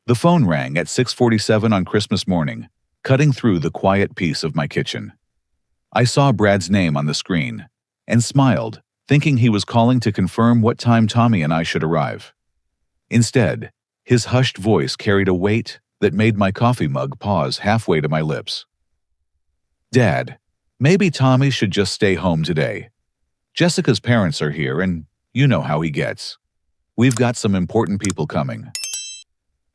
The phone rang at 6:47 on Christmas morning, cutting through the quiet peace of my kitchen. I saw Brad's name on the screen and smiled, thinking he was calling to confirm what time Tommy and I should arrive. Instead, his hushed voice carried a weight that made my coffee mug pause halfway to my lips. "Dad, maybe Tommy should just stay home today. Jessica's parents are here and you know how he gets. We've got some important people coming."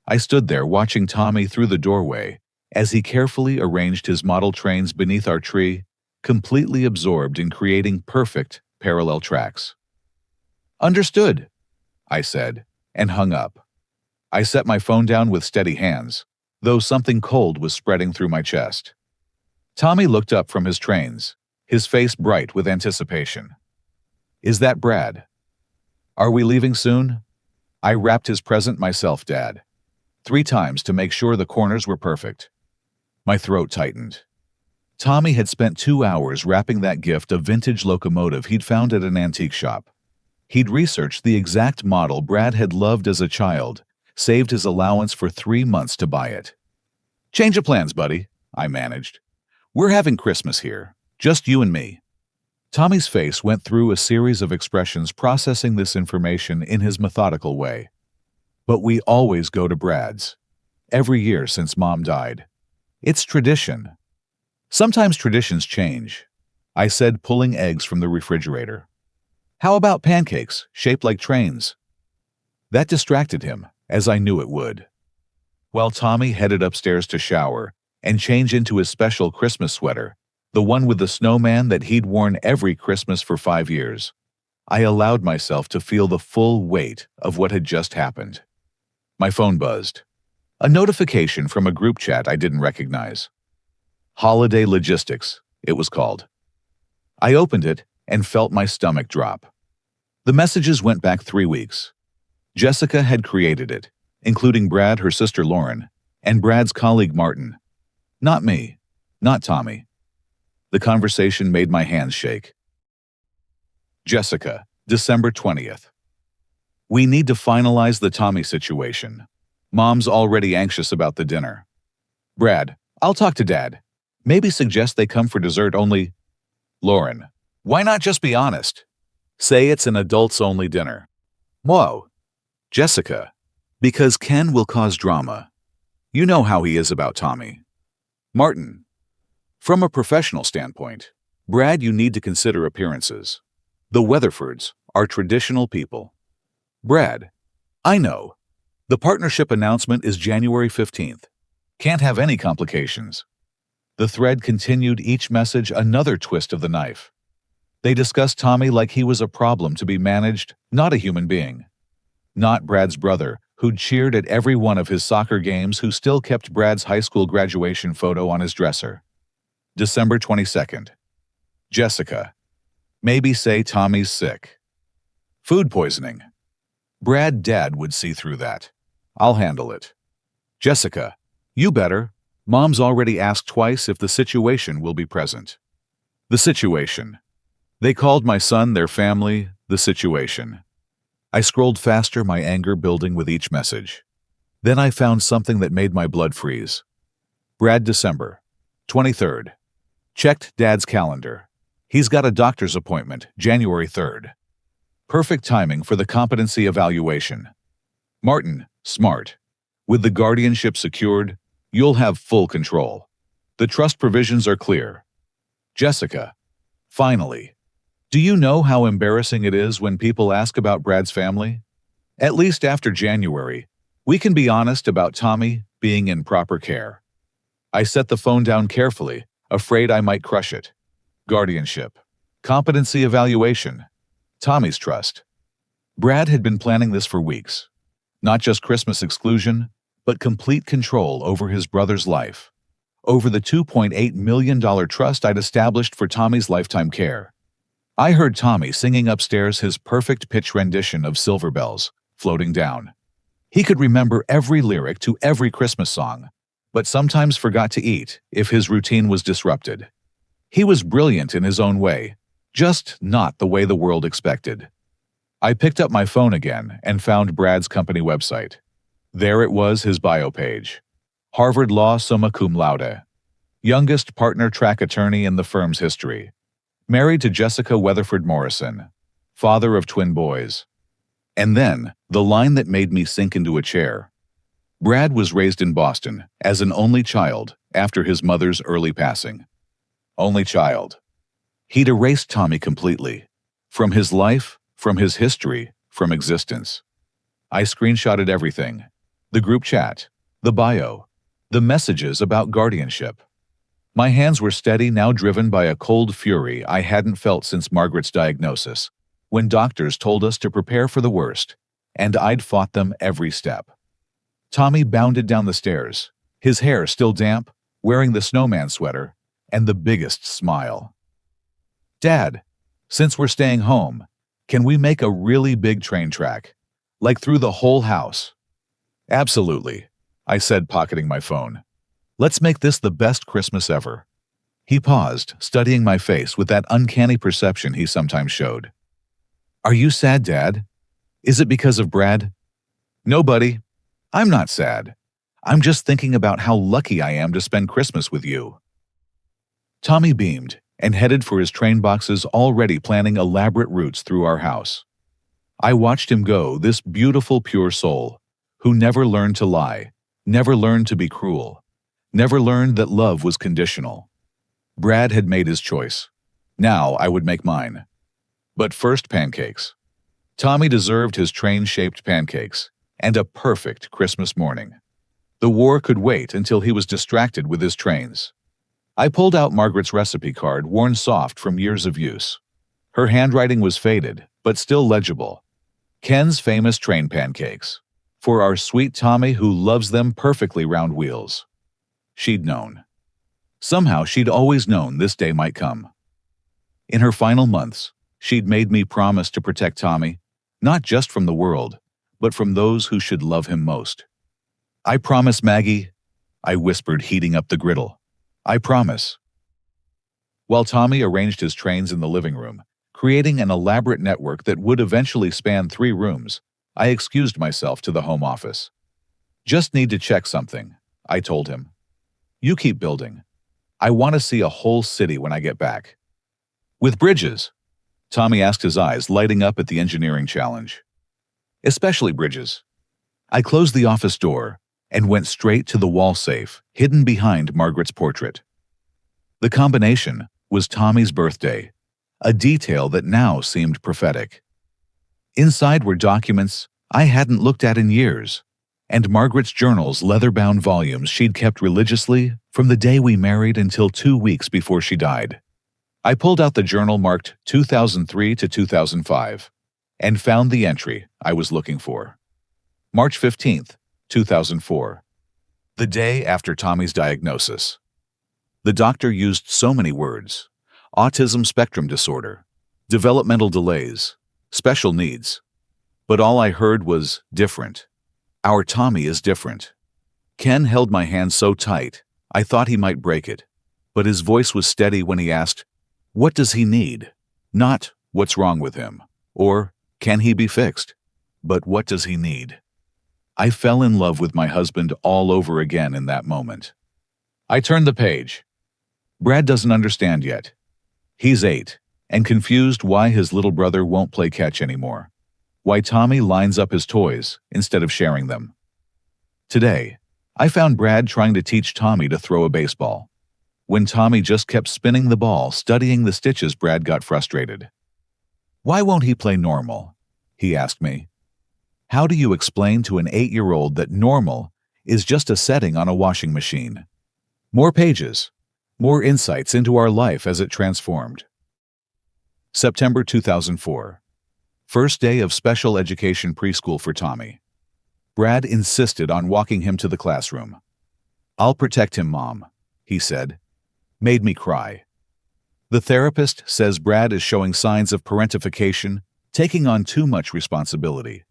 I stood there watching Tommy through the doorway as he carefully arranged his model trains beneath our tree, completely absorbed in creating perfect parallel tracks. "Understood," I said, and hung up. I set my phone down with steady hands, though something cold was spreading through my chest. Tommy looked up from his trains, his face bright with anticipation. "Is that Brad? Are we leaving soon?" I wrapped his present myself, Dad, 3 times to make sure the corners were perfect. My throat tightened. Tommy had spent 2 hours wrapping that gift a vintage locomotive he'd found at an antique shop. He'd researched the exact model Brad had loved as a child, saved his allowance for 3 months to buy it. "Change of plans, buddy," I managed. "We're having Christmas here, just you and me." Tommy's face went through a series of expressions processing this information in his methodical way. "But we always go to Brad's. Every year since Mom died. It's tradition." "Sometimes traditions change," I said, pulling eggs from the refrigerator. "How about pancakes, shaped like trains?" That distracted him, as I knew it would. While Tommy headed upstairs to shower and change into his special Christmas sweater, the one with the snowman that he'd worn every Christmas for 5 years, I allowed myself to feel the full weight of what had just happened. My phone buzzed. A notification from a group chat I didn't recognize. Holiday Logistics, it was called. I opened it and felt my stomach drop. The messages went back 3 weeks. Jessica had created it, including Brad, her sister Lauren, and Brad's colleague Martin. Not me, not Tommy. The conversation made my hands shake. Jessica, December 20th. "We need to finalize the Tommy situation. Mom's already anxious about the dinner." "Brad, I'll talk to Dad. Maybe suggest they come for dessert only." "Lauren, why not just be honest? Say it's an adults-only dinner." "Whoa." "Jessica, because Ken will cause drama. You know how he is about Tommy." "Martin, from a professional standpoint, Brad, you need to consider appearances. The Weatherfords are traditional people." "Brad, I know. The partnership announcement is January 15th. Can't have any complications." The thread continued, each message another twist of the knife. They discussed Tommy like he was a problem to be managed, not a human being. Not Brad's brother, who'd cheered at every one of his soccer games, who still kept Brad's high school graduation photo on his dresser. December 22nd. Jessica, maybe say Tommy's sick. Food poisoning. Brad, Dad would see through that. I'll handle it. Jessica, you better. Mom's already asked twice if the situation will be present. The situation. They called my son, their family, the situation. I scrolled faster, my anger building with each message. Then I found something that made my blood freeze. Brad, December 23rd. Checked Dad's calendar. He's got a doctor's appointment, January 3rd. Perfect timing for the competency evaluation. Martin, smart. With the guardianship secured, you'll have full control. The trust provisions are clear. Jessica, finally. Do you know how embarrassing it is when people ask about Brad's family? At least after January, we can be honest about Tommy being in proper care. I set the phone down carefully, afraid I might crush it. Guardianship. Competency evaluation. Tommy's trust. Brad had been planning this for weeks. Not just Christmas exclusion, but complete control over his brother's life. Over the $2.8 million trust I'd established for Tommy's lifetime care. I heard Tommy singing upstairs his perfect pitch rendition of Silver Bells, Floating Down. He could remember every lyric to every Christmas song, but sometimes forgot to eat if his routine was disrupted. He was brilliant in his own way, just not the way the world expected. I picked up my phone again and found Brad's company website. There it was, his bio page. Harvard Law summa cum laude. Youngest partner track attorney in the firm's history. Married to Jessica Weatherford Morrison. Father of twin boys. And then, the line that made me sink into a chair. Brad was raised in Boston as an only child after his mother's early passing. Only child. He'd erased Tommy completely. From his life, from his history, from existence. I screenshotted everything. The group chat, the bio, the messages about guardianship. My hands were steady, now driven by a cold fury I hadn't felt since Margaret's diagnosis, when doctors told us to prepare for the worst, and I'd fought them every step. Tommy bounded down the stairs, his hair still damp, wearing the snowman sweater, and the biggest smile. "Dad, since we're staying home, can we make a really big train track? Like through the whole house?" "Absolutely," I said, pocketing my phone. "Let's make this the best Christmas ever." He paused, studying my face with that uncanny perception he sometimes showed. "Are you sad, Dad? Is it because of Brad?" "No, buddy. I'm not sad. I'm just thinking about how lucky I am to spend Christmas with you." Tommy beamed and headed for his train boxes, already planning elaborate routes through our house. I watched him go, this beautiful, pure soul, who never learned to lie, never learned to be cruel, never learned that love was conditional. Brad had made his choice. Now I would make mine. But first, pancakes. Tommy deserved his train-shaped pancakes, and a perfect Christmas morning. The war could wait until he was distracted with his trains. I pulled out Margaret's recipe card, worn soft from years of use. Her handwriting was faded, but still legible. Ken's famous train pancakes. For our sweet Tommy, who loves them perfectly round wheels. She'd known. Somehow she'd always known this day might come. In her final months, she'd made me promise to protect Tommy, not just from the world, but from those who should love him most. "I promise, Maggie," I whispered, heating up the griddle. "I promise." While Tommy arranged his trains in the living room, creating an elaborate network that would eventually span 3 rooms, I excused myself to the home office. "Just need to check something," I told him. "You keep building. I want to see a whole city when I get back." "With bridges?" Tommy asked, his eyes lighting up at the engineering challenge. "Especially bridges." I closed the office door and went straight to the wall safe hidden behind Margaret's portrait. The combination was Tommy's birthday, a detail that now seemed prophetic. Inside were documents I hadn't looked at in years, and Margaret's journals, leather-bound volumes she'd kept religiously from the day we married until 2 weeks before she died. I pulled out the journal marked 2003 to 2005 and found the entry I was looking for. March 15th, 2004. The day after Tommy's diagnosis. The doctor used so many words: autism spectrum disorder, developmental delays, special needs. But all I heard was different. Our Tommy is different. Ken held my hand so tight, I thought he might break it. But his voice was steady when he asked, "What does he need?" Not, "What's wrong with him?" or "Can he be fixed?" But what does he need? I fell in love with my husband all over again in that moment. I turned the page. Brad doesn't understand yet. He's 8, and confused why his little brother won't play catch anymore. Why Tommy lines up his toys instead of sharing them. Today, I found Brad trying to teach Tommy to throw a baseball. When Tommy just kept spinning the ball, studying the stitches, Brad got frustrated. "Why won't he play normal?" he asked me. How do you explain to an 8-year-old that normal is just a setting on a washing machine? More pages, more insights into our life as it transformed. September 2004. First day of special education preschool for Tommy. Brad insisted on walking him to the classroom. "I'll protect him, Mom," he said. Made me cry. The therapist says Brad is showing signs of parentification, taking on too much responsibility.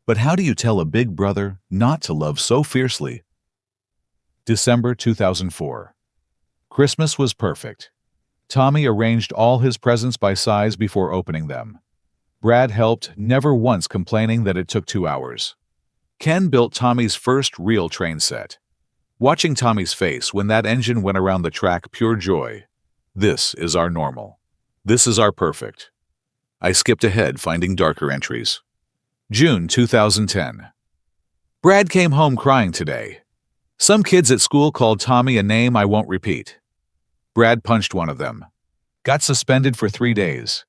But how do you tell a big brother not to love so fiercely? December 2004. Christmas was perfect. Tommy arranged all his presents by size before opening them. Brad helped, never once complaining that it took 2 hours. Ken built Tommy's first real train set. Watching Tommy's face when that engine went around the track, pure joy. This is our normal. This is our perfect. I skipped ahead, finding darker entries. June 2010. Brad came home crying today. Some kids at school called Tommy a name I won't repeat. Brad punched one of them. Got suspended for 3 days.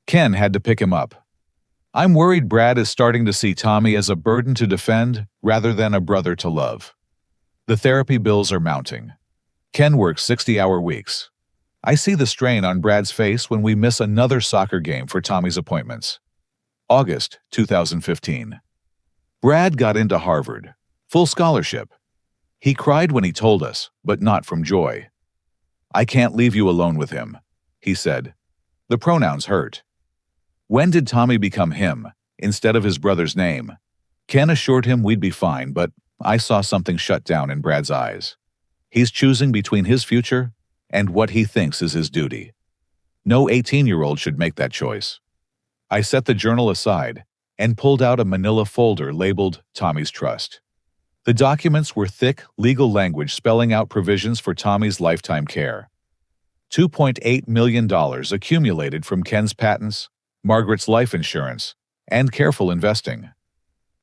Ken had to pick him up. I'm worried Brad is starting to see Tommy as a burden to defend rather than a brother to love. The therapy bills are mounting. Ken works 60-hour weeks. I see the strain on Brad's face when we miss another soccer game for Tommy's appointments. August 2015. Brad got into Harvard. Full scholarship. He cried when he told us, but not from joy. I can't leave you alone with him, he said. The pronouns hurt. When did Tommy become him, instead of his brother's name? Ken assured him we'd be fine, but I saw something shut down in Brad's eyes. He's choosing between his future and what he thinks is his duty. No 18-year-old should make that choice. I set the journal aside and pulled out a manila folder labeled Tommy's Trust. The documents were thick, legal language spelling out provisions for Tommy's lifetime care. $2.8 million accumulated from Ken's patents, Margaret's life insurance, and careful investing.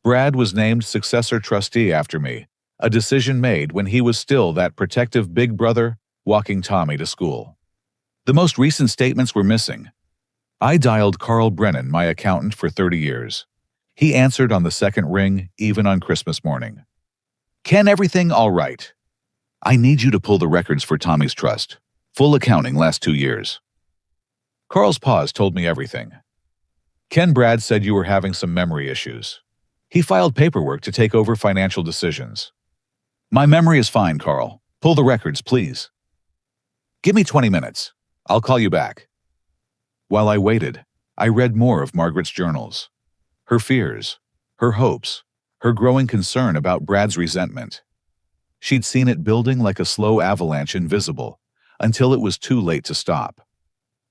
Brad was named successor trustee after me, a decision made when he was still that protective big brother walking Tommy to school. The most recent statements were missing. I dialed Carl Brennan, my accountant for 30 years. He answered on the second ring, even on Christmas morning. Ken, everything all right? I need you to pull the records for Tommy's Trust. Full accounting last 2 years. Carl's pause told me everything. Ken, Brad said you were having some memory issues. He filed paperwork to take over financial decisions. My memory is fine, Carl. Pull the records, please. Give me 20 minutes. I'll call you back. While I waited, I read more of Margaret's journals. Her fears, her hopes, her growing concern about Brad's resentment. She'd seen it building like a slow avalanche, invisible, until it was too late to stop.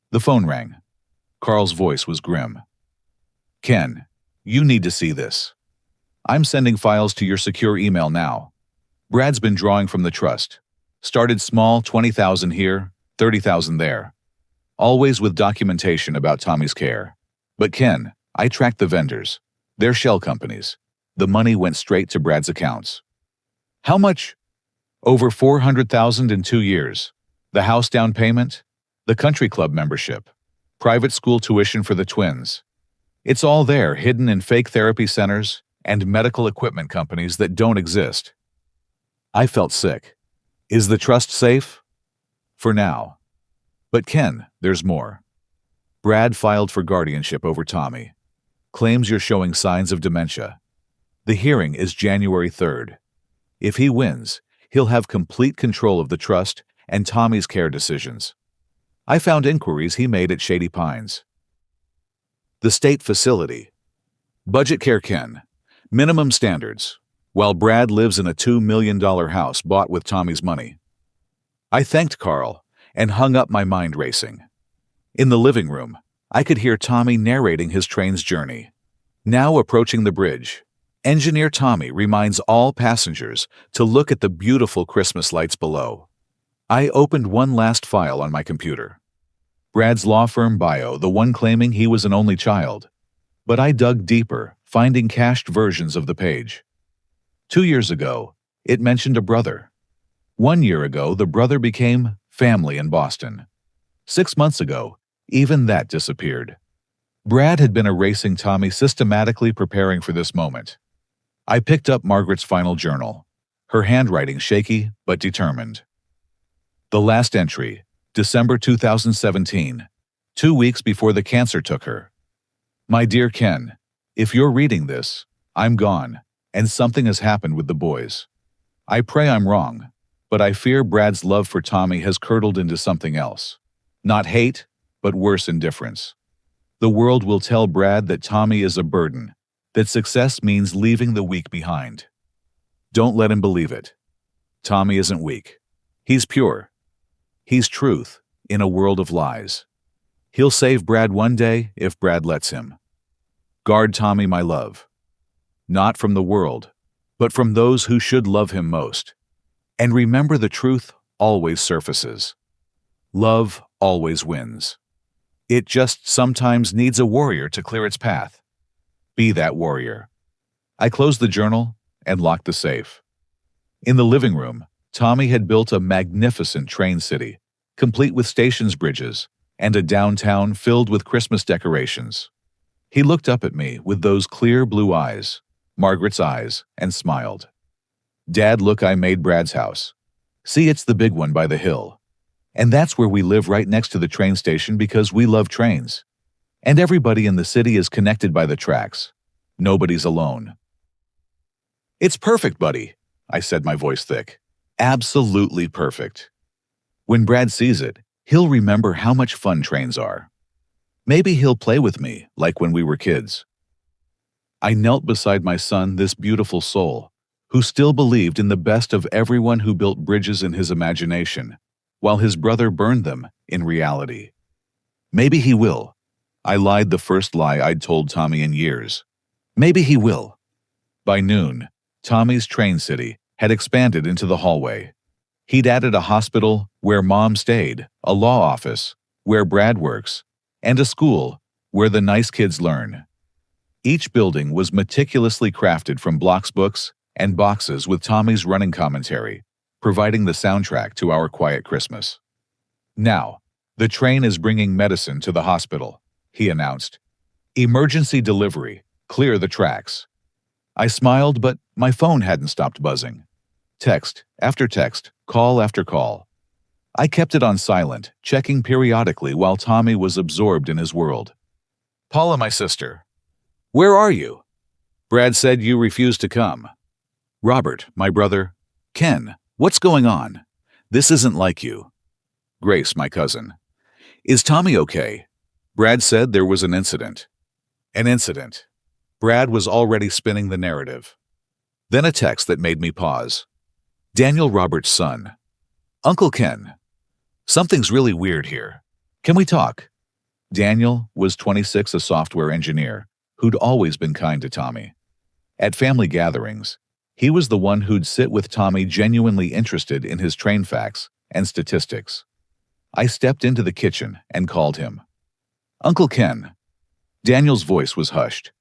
The phone rang. Carl's voice was grim. Ken, you need to see this. I'm sending files to your secure email now. Brad's been drawing from the trust. Started small, 20,000 here, 30,000 there. Always with documentation about Tommy's care. But Ken, I tracked the vendors. They're shell companies. The money went straight to Brad's accounts. How much? Over 400,000 in 2 years. The house down payment, the country club membership, private school tuition for the twins. It's all there, hidden in fake therapy centers and medical equipment companies that don't exist. I felt sick. Is the trust safe? For now. But Ken, there's more. Brad filed for guardianship over Tommy. Claims you're showing signs of dementia. The hearing is January 3rd. If he wins, he'll have complete control of the trust and Tommy's care decisions. I found inquiries he made at Shady Pines. The state facility. Budget care Ken. Minimum standards. While Brad lives in a $2 million house bought with Tommy's money. I thanked Carl and hung up, my mind racing. In the living room, I could hear Tommy narrating his train's journey. Now approaching the bridge, Engineer Tommy reminds all passengers to look at the beautiful Christmas lights below. I opened one last file on my computer. Brad's law firm bio, the one claiming he was an only child. But I dug deeper, finding cached versions of the page. 2 years ago, it mentioned a brother. 1 year ago, the brother became family in Boston. 6 months ago, even that disappeared. Brad had been erasing Tommy, systematically preparing for this moment. I picked up Margaret's final journal, her handwriting shaky but determined. The last entry, December 2017, 2 weeks before the cancer took her. My dear Ken, if you're reading this, I'm gone, and something has happened with the boys. I pray I'm wrong, but I fear Brad's love for Tommy has curdled into something else. Not hate, but worse, indifference. The world will tell Brad that Tommy is a burden, that success means leaving the weak behind. Don't let him believe it. Tommy isn't weak. He's pure. He's truth in a world of lies. He'll save Brad one day if Brad lets him. Guard Tommy, my love. Not from the world, but from those who should love him most. And remember, the truth always surfaces. Love always wins. It just sometimes needs a warrior to clear its path. Be that warrior. I closed the journal and locked the safe. In the living room, Tommy had built a magnificent train city, complete with stations bridges, and a downtown filled with Christmas decorations. He looked up at me with those clear blue eyes, Margaret's eyes, and smiled. "Dad, look, I made Brad's house. See, it's the big one by the hill. And that's where we live, right next to the train station, because we love trains. And everybody in the city is connected by the tracks. Nobody's alone." "It's perfect, buddy," I said, my voice thick. "Absolutely perfect. When Brad sees it, he'll remember how much fun trains are. Maybe he'll play with me, like when we were kids." I knelt beside my son, this beautiful soul, who still believed in the best of everyone, who built bridges in his imagination, while his brother burned them in reality. Maybe he will. I lied, the first lie I'd told Tommy in years. Maybe he will. By noon, Tommy's train city had expanded into the hallway. He'd added a hospital where Mom stayed, a law office where Brad works, and a school where the nice kids learn. Each building was meticulously crafted from blocks, books, and boxes with Tommy's running commentary, providing the soundtrack to our quiet Christmas. "Now, the train is bringing medicine to the hospital," he announced. "Emergency delivery. Clear the tracks." I smiled, but my phone hadn't stopped buzzing. Text after text, call after call. I kept it on silent, checking periodically while Tommy was absorbed in his world. "Paula, my sister. Where are you? Brad said you refused to come." "Robert, my brother. Ken, what's going on? This isn't like you." "Grace, my cousin. Is Tommy okay? Brad said there was an incident." An incident. Brad was already spinning the narrative. Then a text that made me pause. "Daniel, Robert's son. Uncle Ken. Something's really weird here. Can we talk?" Daniel was 26, a software engineer who'd always been kind to Tommy. At family gatherings, he was the one who'd sit with Tommy, genuinely interested in his train facts and statistics. I stepped into the kitchen and called him. "Uncle Ken." Daniel's voice was hushed.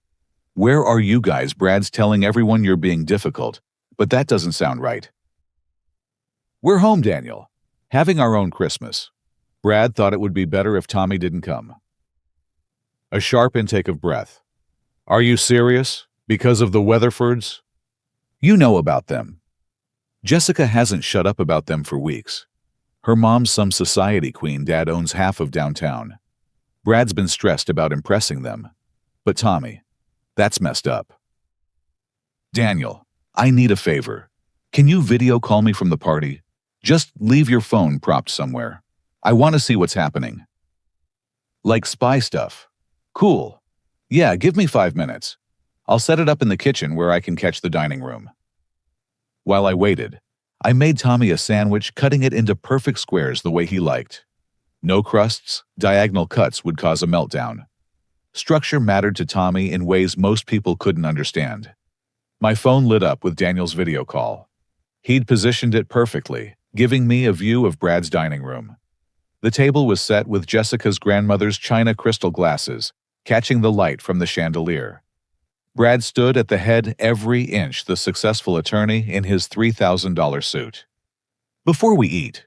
"Where are you guys? Brad's telling everyone you're being difficult, but that doesn't sound right." "We're home, Daniel. Having our own Christmas. Brad thought it would be better if Tommy didn't come." A sharp intake of breath. "Are you serious? Because of the Weatherfords?" "You know about them. Jessica hasn't shut up about them for weeks. Her mom's some society queen. Dad owns half of downtown. Brad's been stressed about impressing them. But Tommy, that's messed up." "Daniel, I need a favor. Can you video call me from the party? Just leave your phone propped somewhere. I want to see what's happening." "Like spy stuff? Cool. Yeah, give me 5 minutes. I'll set it up in the kitchen where I can catch the dining room." While I waited, I made Tommy a sandwich, cutting it into perfect squares the way he liked. No crusts, diagonal cuts would cause a meltdown. Structure mattered to Tommy in ways most people couldn't understand. My phone lit up with Daniel's video call. He'd positioned it perfectly, giving me a view of Brad's dining room. The table was set with Jessica's grandmother's china crystal glasses, catching the light from the chandelier. Brad stood at the head, every inch the successful attorney in his $3,000 suit. "Before we eat,"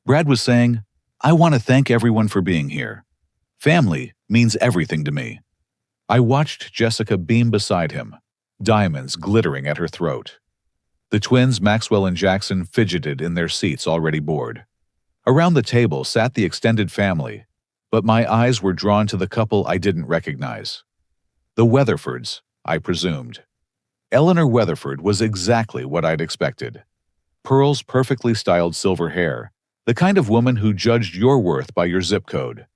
Brad was saying, "I want to thank everyone for being here. Family means everything to me." I watched Jessica beam beside him, diamonds glittering at her throat. The twins, Maxwell and Jackson, fidgeted in their seats, already bored. Around the table sat the extended family, but my eyes were drawn to the couple I didn't recognize. The Weatherfords, I presumed. Eleanor Weatherford was exactly what I'd expected. Pearl's perfectly styled silver hair, the kind of woman who judged your worth by your zip code.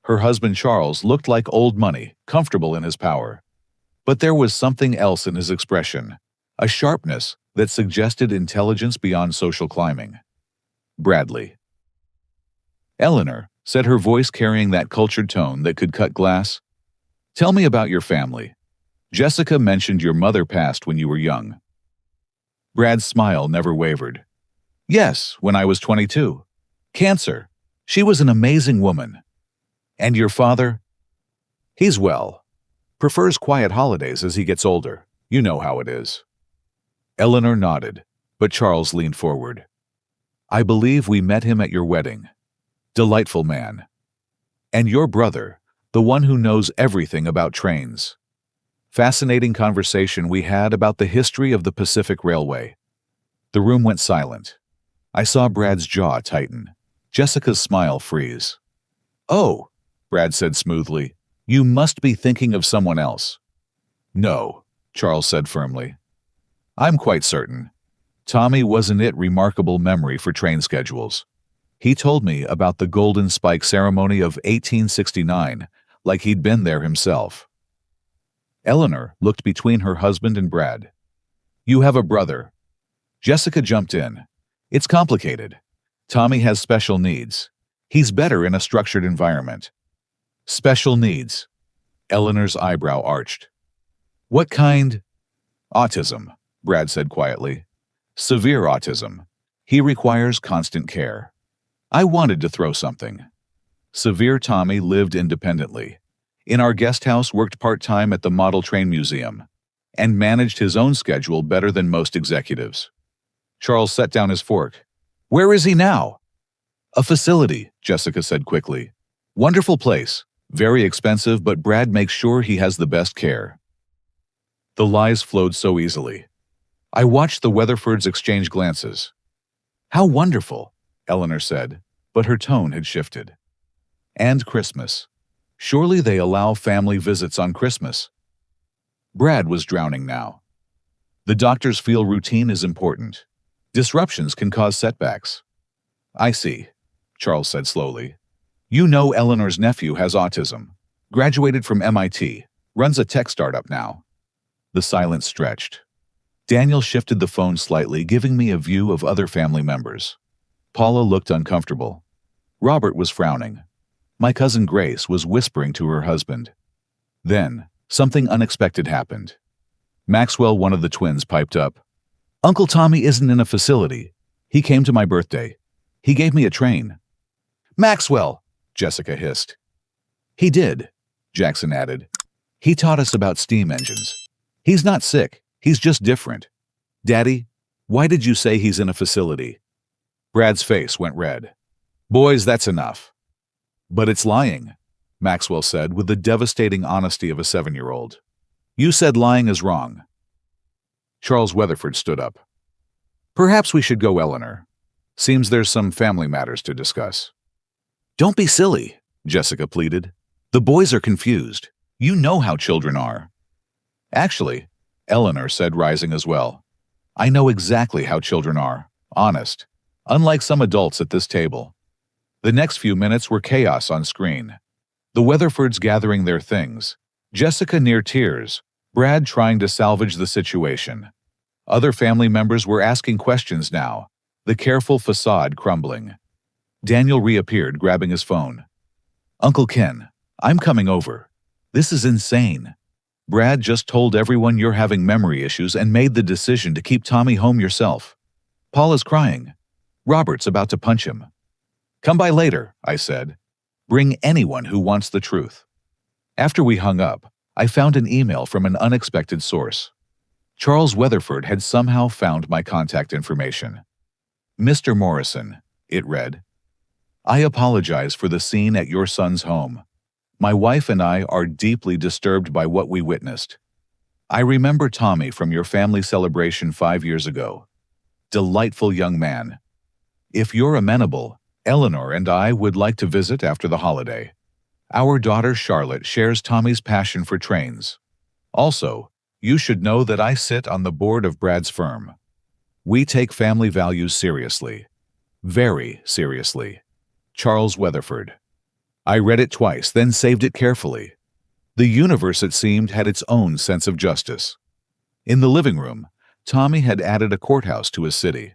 Her husband Charles looked like old money, comfortable in his power. But there was something else in his expression, a sharpness that suggested intelligence beyond social climbing. "Bradley." "Eleanor," said her voice carrying that cultured tone that could cut glass. "Tell me about your family. Jessica mentioned your mother passed when you were young." Brad's smile never wavered. Yes, when I was 22. Cancer. She was an amazing woman. And your father? He's well. Prefers quiet holidays as he gets older. You know how it is. Eleanor nodded, but Charles leaned forward. I believe we met him at your wedding. Delightful man. And your brother, the one who knows everything about trains. Fascinating conversation we had about the history of the Pacific Railway. The room went silent. I saw Brad's jaw tighten, Jessica's smile freeze. Oh, Brad said smoothly, you must be thinking of someone else. No, Charles said firmly. I'm quite certain. Tommy wasn't it remarkable memory for train schedules. He told me about the Golden Spike ceremony of 1869, like he'd been there himself. Eleanor looked between her husband and Brad. You have a brother. Jessica jumped in. It's complicated. Tommy has special needs. He's better in a structured environment. Special needs. Eleanor's eyebrow arched. What kind? Autism, Brad said quietly. Severe autism. He requires constant care. I wanted to throw something. Severe Tommy lived independently. In our guest house, worked part-time at the Model Train Museum, and managed his own schedule better than most executives. Charles set down his fork. Where is he now? A facility, Jessica said quickly. Wonderful place. Very expensive, but Brad makes sure he has the best care. The lies flowed so easily. I watched the Weatherfords exchange glances. How wonderful, Eleanor said, but her tone had shifted. And Christmas. Surely they allow family visits on Christmas. Brad was drowning now. The doctors feel routine is important. Disruptions can cause setbacks. I see, Charles said slowly. You know Eleanor's nephew has autism. Graduated from MIT. Runs a tech startup now. The silence stretched. Daniel shifted the phone slightly, giving me a view of other family members. Paula looked uncomfortable. Robert was frowning. My cousin Grace was whispering to her husband. Then, something unexpected happened. Maxwell, one of the twins, piped up. Uncle Tommy isn't in a facility. He came to my birthday. He gave me a train. Maxwell, Jessica hissed. He did, Jackson added. He taught us about steam engines. He's not sick. He's just different. Daddy, why did you say he's in a facility? Brad's face went red. Boys, that's enough. But it's lying, Maxwell said with the devastating honesty of a 7-year-old. You said lying is wrong. Charles Weatherford stood up. Perhaps we should go, Eleanor. Seems there's some family matters to discuss. Don't be silly, Jessica pleaded. The boys are confused. You know how children are. Actually, Eleanor said, rising as well. I know exactly how children are, honest, unlike some adults at this table. The next few minutes were chaos on screen. The Weatherfords gathering their things, Jessica near tears, Brad trying to salvage the situation. Other family members were asking questions now, the careful facade crumbling. Daniel reappeared, grabbing his phone. Uncle Ken, I'm coming over. This is insane. Brad just told everyone you're having memory issues and made the decision to keep Tommy home yourself. Paula's crying. Robert's about to punch him. Come by later, I said. Bring anyone who wants the truth. After we hung up, I found an email from an unexpected source. Charles Weatherford had somehow found my contact information. Mr. Morrison, it read. I apologize for the scene at your son's home. My wife and I are deeply disturbed by what we witnessed. I remember Tommy from your family celebration 5 years ago. Delightful young man. If you're amenable, Eleanor and I would like to visit after the holiday. Our daughter Charlotte shares Tommy's passion for trains. Also, you should know that I sit on the board of Brad's firm. We take family values seriously. Very seriously. Charles Weatherford. I read it twice, then saved it carefully. The universe, it seemed, had its own sense of justice. In the living room, Tommy had added a courthouse to his city.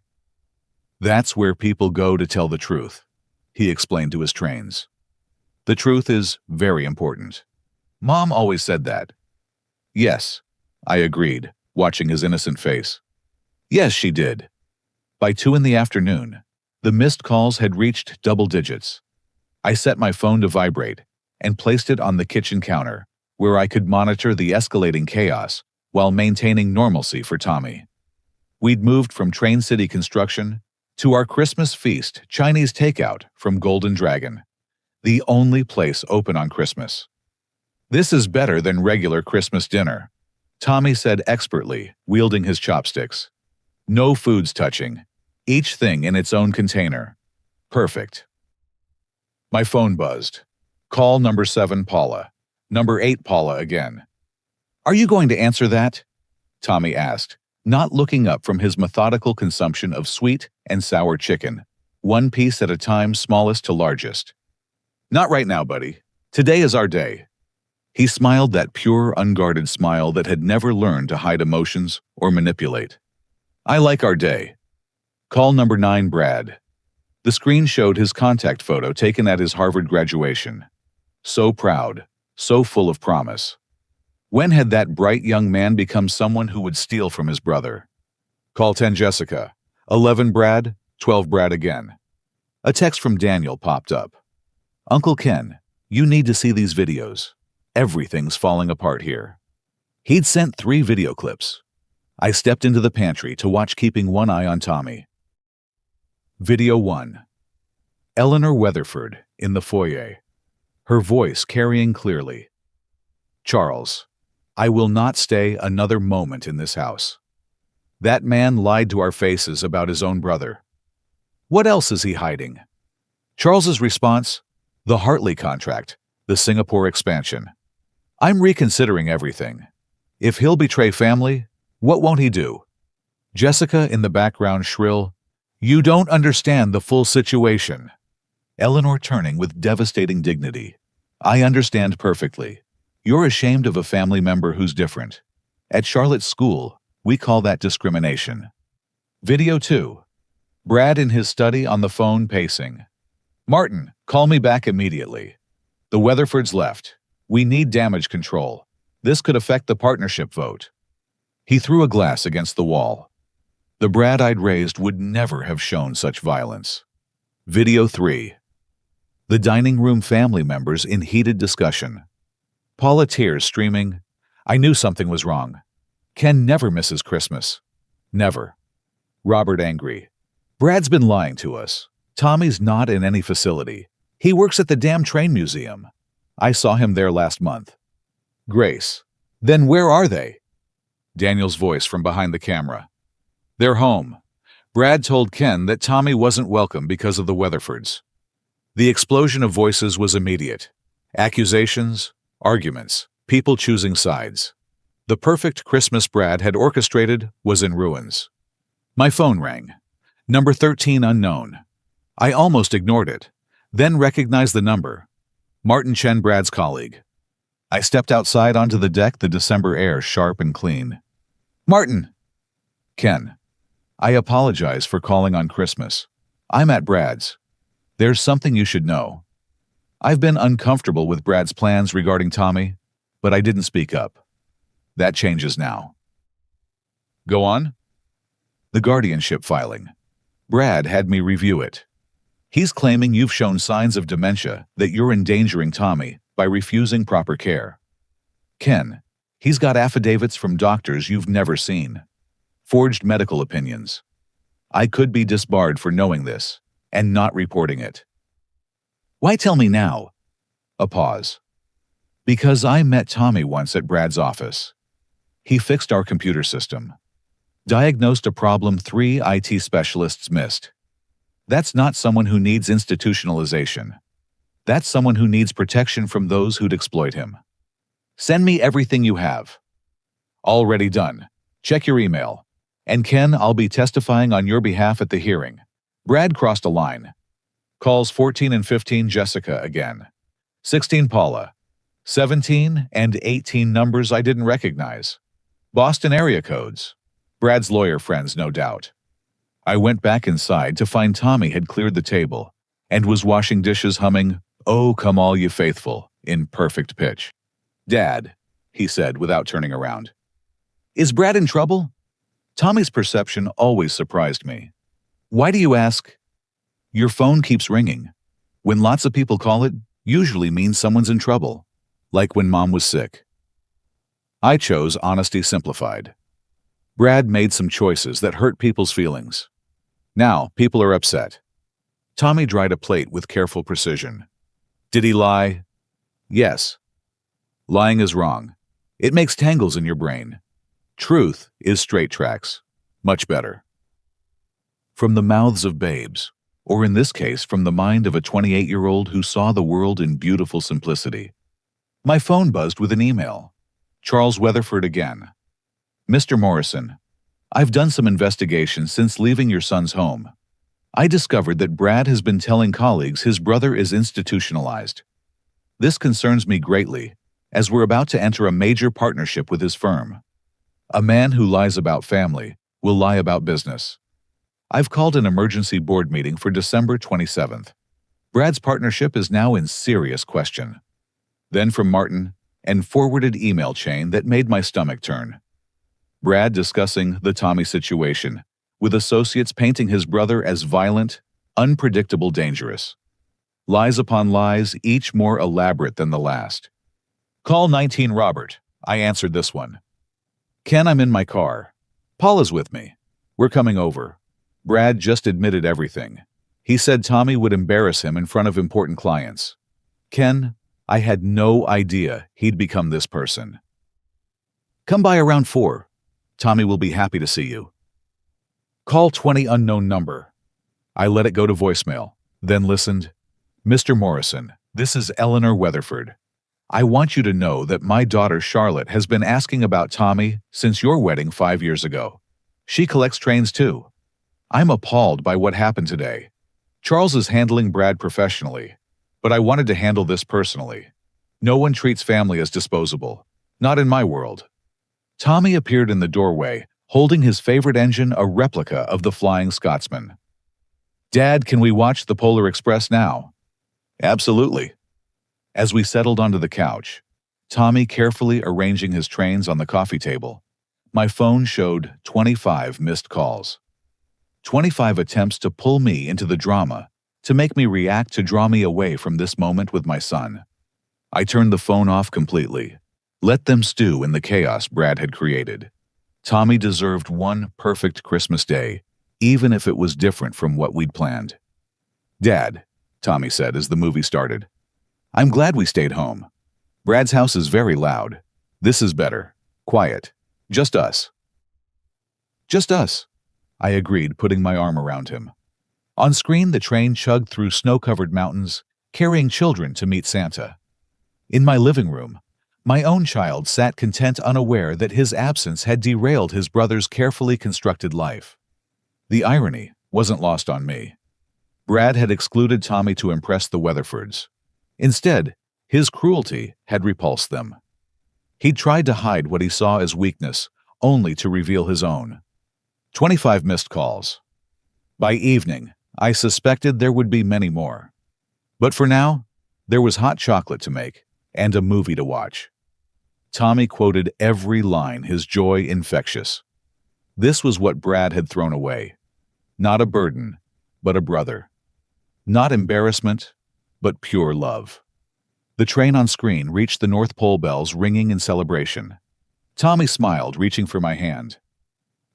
That's where people go to tell the truth, he explained to his trains. The truth is very important. Mom always said that. Yes, I agreed, watching his innocent face. Yes, she did. By 2 in the afternoon, the missed calls had reached double digits. I set my phone to vibrate and placed it on the kitchen counter, where I could monitor the escalating chaos while maintaining normalcy for Tommy. We'd moved from Train City construction to our Christmas feast Chinese takeout from Golden Dragon, the only place open on Christmas. This is better than regular Christmas dinner, Tommy said expertly, wielding his chopsticks. No foods touching, each thing in its own container. Perfect. My phone buzzed. Call number 7, Paula. Number 8, Paula again. Are you going to answer that? Tommy asked, not looking up from his methodical consumption of sweet and sour chicken, one piece at a time, smallest to largest. Not right now, buddy. Today is our day. He smiled that pure, unguarded smile that had never learned to hide emotions or manipulate. I like our day. Call number 9, Brad. The screen showed his contact photo taken at his Harvard graduation. So proud, so full of promise. When had that bright young man become someone who would steal from his brother? Call 10, Jessica. 11, Brad. 12, Brad again. A text from Daniel popped up. Uncle Ken, you need to see these videos. Everything's falling apart here. He'd sent 3 video clips. I stepped into the pantry to watch, keeping one eye on Tommy. Video 1. Eleanor Weatherford in the foyer, her voice carrying clearly. Charles, I will not stay another moment in this house. That man lied to our faces about his own brother. What else is he hiding? Charles's response, the Hartley contract, the Singapore expansion. I'm reconsidering everything. If he'll betray family, what won't he do? Jessica in the background shrill, you don't understand the full situation. Eleanor turning with devastating dignity. I understand perfectly. You're ashamed of a family member who's different. At Charlotte's school, we call that discrimination. Video 2. Brad in his study on the phone pacing. Martin, call me back immediately. The Weatherfords left. We need damage control. This could affect the partnership vote. He threw a glass against the wall. The Brad I'd raised would never have shown such violence. Video 3. The dining room family members in heated discussion. Paula tears streaming, I knew something was wrong. Ken never misses Christmas. Never. Robert angry. Brad's been lying to us. Tommy's not in any facility. He works at the damn train museum. I saw him there last month. Grace. Then where are they? Daniel's voice from behind the camera. They're home. Brad told Ken that Tommy wasn't welcome because of the Weatherfords. The explosion of voices was immediate. Accusations, arguments, people choosing sides. The perfect Christmas Brad had orchestrated was in ruins. My phone rang. Number 13 unknown. I almost ignored it, then recognized the number. Martin Chen, Brad's colleague. I stepped outside onto the deck, the December air sharp and clean. Martin! Ken. I apologize for calling on Christmas. I'm at Brad's. There's something you should know. I've been uncomfortable with Brad's plans regarding Tommy, but I didn't speak up. That changes now. Go on? The guardianship filing. Brad had me review it. He's claiming you've shown signs of dementia, that you're endangering Tommy by refusing proper care. Ken, he's got affidavits from doctors you've never seen. Forged medical opinions. I could be disbarred for knowing this and not reporting it. Why tell me now? A pause. Because I met Tommy once at Brad's office. He fixed our computer system. Diagnosed a problem 3 IT specialists missed. That's not someone who needs institutionalization. That's someone who needs protection from those who'd exploit him. Send me everything you have. Already done. Check your email. And Ken, I'll be testifying on your behalf at the hearing. Brad crossed a line. Calls 14 and 15 Jessica again. 16 Paula. 17 and 18 numbers I didn't recognize. Boston area codes. Brad's lawyer friends, no doubt. I went back inside to find Tommy had cleared the table and was washing dishes humming, "Oh, Come All You Faithful," in perfect pitch. Dad, he said without turning around. Is Brad in trouble? Tommy's perception always surprised me. Why do you ask? Your phone keeps ringing. When lots of people call it, usually means someone's in trouble, like when Mom was sick. I chose honesty simplified. Brad made some choices that hurt people's feelings. Now, people are upset. Tommy dried a plate with careful precision. Did he lie? Yes. Lying is wrong. It makes tangles in your brain. Truth is straight tracks. Much better. From the mouths of babes, or in this case, from the mind of a 28-year-old who saw the world in beautiful simplicity. My phone buzzed with an email. Charles Weatherford again. Mr. Morrison, I've done some investigation since leaving your son's home. I discovered that Brad has been telling colleagues his brother is institutionalized. This concerns me greatly, as we're about to enter a major partnership with his firm. A man who lies about family will lie about business. I've called an emergency board meeting for December 27th. Brad's partnership is now in serious question. Then from Martin, and forwarded email chain that made my stomach turn. Brad discussing the Tommy situation, with associates painting his brother as violent, unpredictable, dangerous. Lies upon lies, each more elaborate than the last. Call 19 Robert. I answered this one. Ken, I'm in my car. Paula's with me. We're coming over. Brad just admitted everything. He said Tommy would embarrass him in front of important clients. Ken, I had no idea he'd become this person. Come by around 4. Tommy will be happy to see you. Call 20 unknown number. I let it go to voicemail, then listened. Mr. Morrison, this is Eleanor Weatherford. I want you to know that my daughter Charlotte has been asking about Tommy since your wedding 5 years ago. She collects trains too. I'm appalled by what happened today. Charles is handling Brad professionally, but I wanted to handle this personally. No one treats family as disposable. Not in my world. Tommy appeared in the doorway, holding his favorite engine, a replica of the Flying Scotsman. Dad, can we watch the Polar Express now? Absolutely. As we settled onto the couch, Tommy carefully arranging his trains on the coffee table, my phone showed 25 missed calls. 25 attempts to pull me into the drama, to make me react, to draw me away from this moment with my son. I turned the phone off completely. Let them stew in the chaos Brad had created. Tommy deserved one perfect Christmas day, even if it was different from what we'd planned. Dad, Tommy said as the movie started, I'm glad we stayed home. Brad's house is very loud. This is better. Quiet. Just us. Just us, I agreed, putting my arm around him. On screen, the train chugged through snow-covered mountains, carrying children to meet Santa. In my living room, my own child sat content, unaware that his absence had derailed his brother's carefully constructed life. The irony wasn't lost on me. Brad had excluded Tommy to impress the Weatherfords. Instead, his cruelty had repulsed them. He tried to hide what he saw as weakness, only to reveal his own. 25 missed calls. By evening, I suspected there would be many more. But for now, there was hot chocolate to make and a movie to watch. Tommy quoted every line, his joy infectious. This was what Brad had thrown away. Not a burden, but a brother. Not embarrassment, but pure love. The train on screen reached the North Pole bells ringing in celebration. Tommy smiled, reaching for my hand.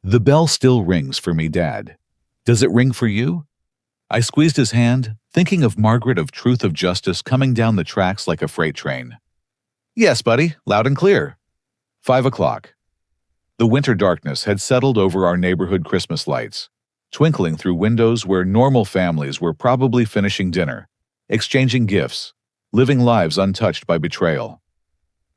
The bell still rings for me, Dad. Does it ring for you? I squeezed his hand, thinking of Margaret of Truth of Justice coming down the tracks like a freight train. Yes, buddy, loud and clear. 5 o'clock. The winter darkness had settled over our neighborhood Christmas lights, twinkling through windows where normal families were probably finishing dinner, exchanging gifts, living lives untouched by betrayal.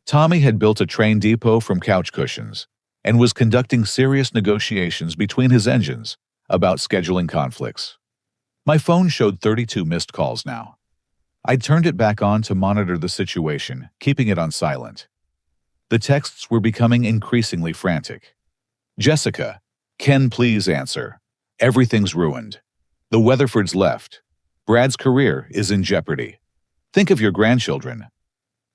Tommy had built a train depot from couch cushions and was conducting serious negotiations between his engines about scheduling conflicts. My phone showed 32 missed calls now. I turned it back on to monitor the situation, keeping it on silent. The texts were becoming increasingly frantic. Jessica, Ken, please answer. Everything's ruined. The Weatherfords left. Brad's career is in jeopardy. Think of your grandchildren.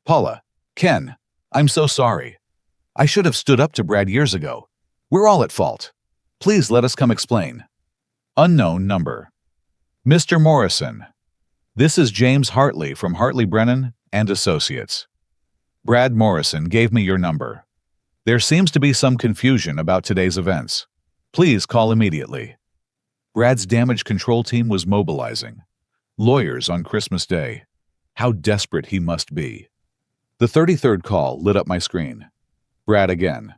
Paula, Ken, I'm so sorry. I should have stood up to Brad years ago. We're all at fault. Please let us come explain. Unknown number. Mr. Morrison. This is James Hartley from Hartley Brennan and Associates. Brad Morrison gave me your number. There seems to be some confusion about today's events. Please call immediately. Brad's damage control team was mobilizing. Lawyers on Christmas Day. How desperate he must be. The 33rd call lit up my screen. Brad again.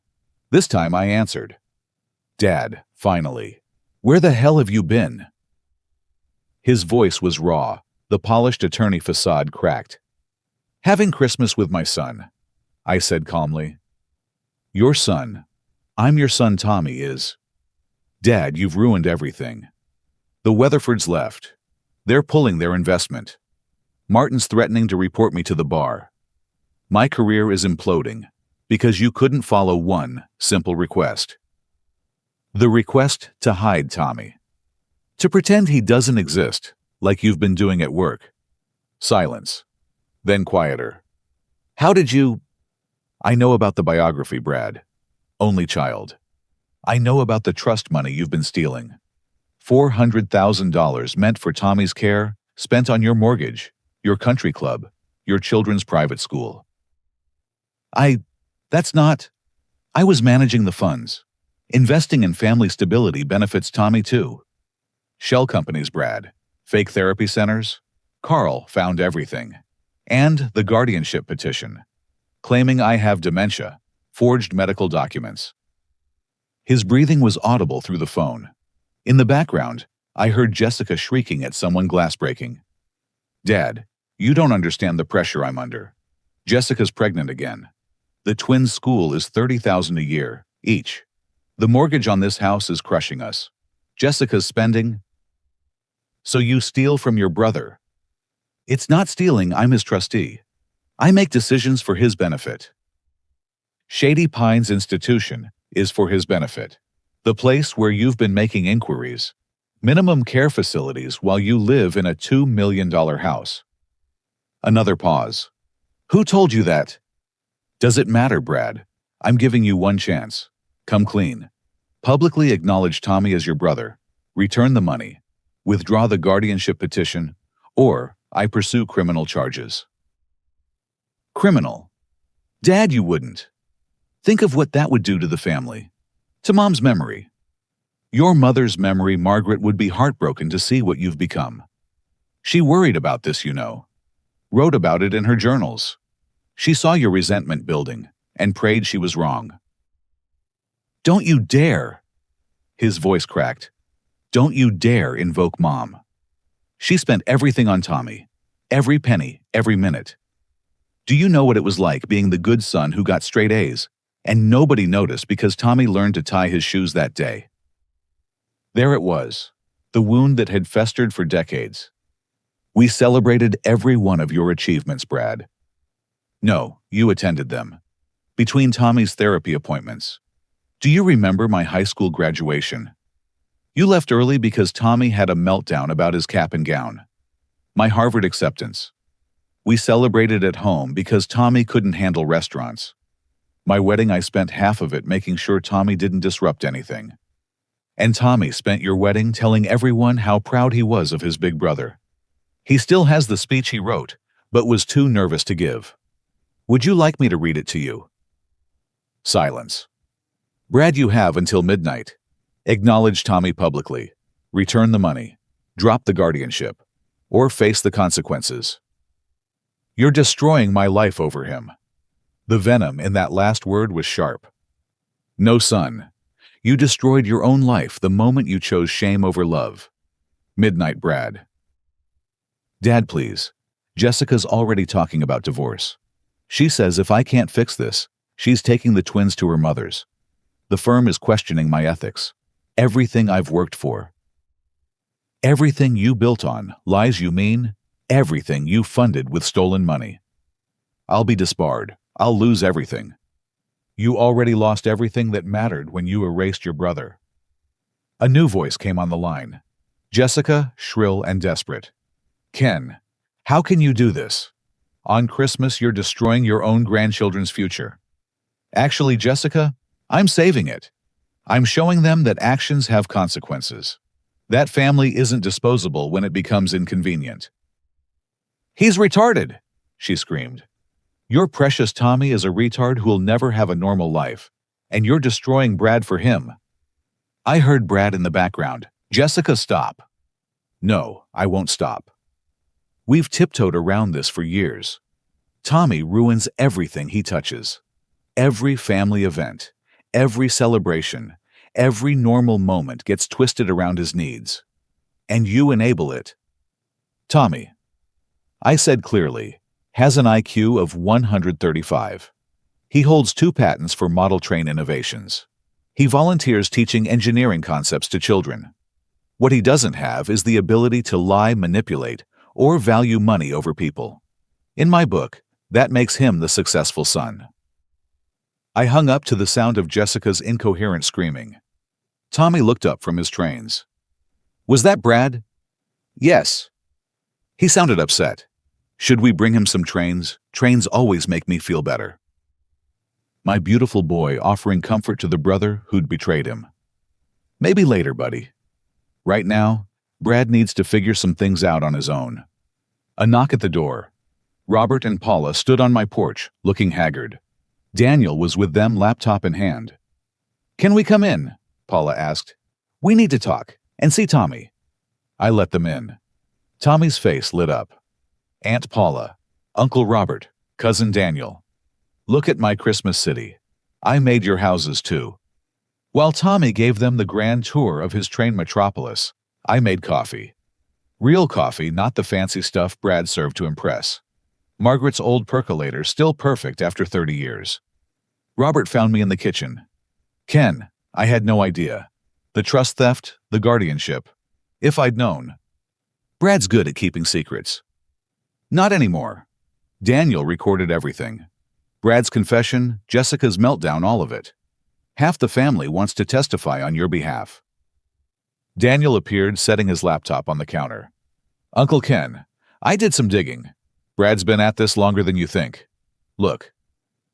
This time I answered. Dad, finally. Where the hell have you been? His voice was raw, the polished attorney facade cracked. Having Christmas with my son, I said calmly. Your son, I'm your son Tommy, is. Dad, you've ruined everything. The Weatherfords left. They're pulling their investment. Martin's threatening to report me to the bar. My career is imploding because you couldn't follow one simple request. The request to hide Tommy. To pretend he doesn't exist, like you've been doing at work. Silence. Then quieter. How did you... I know about the biography, Brad. Only child. I know about the trust money you've been stealing. $400,000 meant for Tommy's care, spent on your mortgage, your country club, your children's private school. That's not... I was managing the funds. Investing in family stability benefits Tommy too. Shell companies, Brad. Fake therapy centers. Carl found everything. And the guardianship petition. Claiming I have dementia. Forged medical documents. His breathing was audible through the phone. In the background, I heard Jessica shrieking at someone glass-breaking. Dad, you don't understand the pressure I'm under. Jessica's pregnant again. The twins' school is $30,000 a year, each. The mortgage on this house is crushing us. Jessica's spending. So you steal from your brother. It's not stealing, I'm his trustee. I make decisions for his benefit. Shady Pines Institution is for his benefit. The place where you've been making inquiries. Minimum care facilities while you live in a $2 million house. Another pause. Who told you that? Does it matter, Brad? I'm giving you one chance. Come clean. Publicly acknowledge Tommy as your brother. Return the money. Withdraw the guardianship petition, or I pursue criminal charges. Criminal. Dad, you wouldn't. Think of what that would do to the family. To Mom's memory. Your mother's memory, Margaret, would be heartbroken to see what you've become. She worried about this, you know. Wrote about it in her journals. She saw your resentment building and prayed she was wrong. Don't you dare. His voice cracked. Don't you dare invoke Mom. She spent everything on Tommy. Every penny, every minute. Do you know what it was like being the good son who got straight A's, and nobody noticed because Tommy learned to tie his shoes that day? There it was, the wound that had festered for decades. We celebrated every one of your achievements, Brad. No, you attended them. Between Tommy's therapy appointments. Do you remember my high school graduation? You left early because Tommy had a meltdown about his cap and gown. My Harvard acceptance. We celebrated at home because Tommy couldn't handle restaurants. My wedding, I spent half of it making sure Tommy didn't disrupt anything. And Tommy spent your wedding telling everyone how proud he was of his big brother. He still has the speech he wrote, but was too nervous to give. Would you like me to read it to you? Silence. Brad, you have until midnight. Acknowledge Tommy publicly. Return the money. Drop the guardianship. Or face the consequences. You're destroying my life over him. The venom in that last word was sharp. No, son. You destroyed your own life the moment you chose shame over love. Midnight, Brad. Dad, please. Jessica's already talking about divorce. She says if I can't fix this, she's taking the twins to her mother's. The firm is questioning my ethics. Everything I've worked for. Everything you built on, lies you mean, everything you funded with stolen money. I'll be disbarred. I'll lose everything. You already lost everything that mattered when you erased your brother. A new voice came on the line. Jessica, shrill and desperate. Ken, how can you do this? On Christmas, you're destroying your own grandchildren's future. Actually, Jessica, I'm saving it. I'm showing them that actions have consequences. That family isn't disposable when it becomes inconvenient. He's retarded, she screamed. Your precious Tommy is a retard who'll never have a normal life, and you're destroying Brad for him. I heard Brad in the background. Jessica, stop. No, I won't stop. We've tiptoed around this for years. Tommy ruins everything he touches. Every family event, every celebration, every normal moment gets twisted around his needs. And you enable it. Tommy, I said clearly, has an IQ of 135. He holds 2 patents for model train innovations. He volunteers teaching engineering concepts to children. What he doesn't have is the ability to lie, manipulate, or value money over people. In my book, that makes him the successful son. I hung up to the sound of Jessica's incoherent screaming. Tommy looked up from his trains. Was that Brad? Yes. He sounded upset. Should we bring him some trains? Trains always make me feel better. My beautiful boy offering comfort to the brother who'd betrayed him. Maybe later, buddy. Right now, Brad needs to figure some things out on his own. A knock at the door. Robert and Paula stood on my porch, looking haggard. Daniel was with them, laptop in hand. Can we come in? Paula asked. We need to talk and see Tommy. I let them in. Tommy's face lit up. Aunt Paula, Uncle Robert, Cousin Daniel. Look at my Christmas city. I made your houses too. While Tommy gave them the grand tour of his train metropolis, I made coffee. Real coffee, not the fancy stuff Brad served to impress. Margaret's old percolator, still perfect after 30 years. Robert found me in the kitchen. Ken, I had no idea. The trust theft, the guardianship. If I'd known. Brad's good at keeping secrets. Not anymore. Daniel recorded everything. Brad's confession, Jessica's meltdown, all of it. Half the family wants to testify on your behalf. Daniel appeared, setting his laptop on the counter. Uncle Ken, I did some digging. Brad's been at this longer than you think. Look.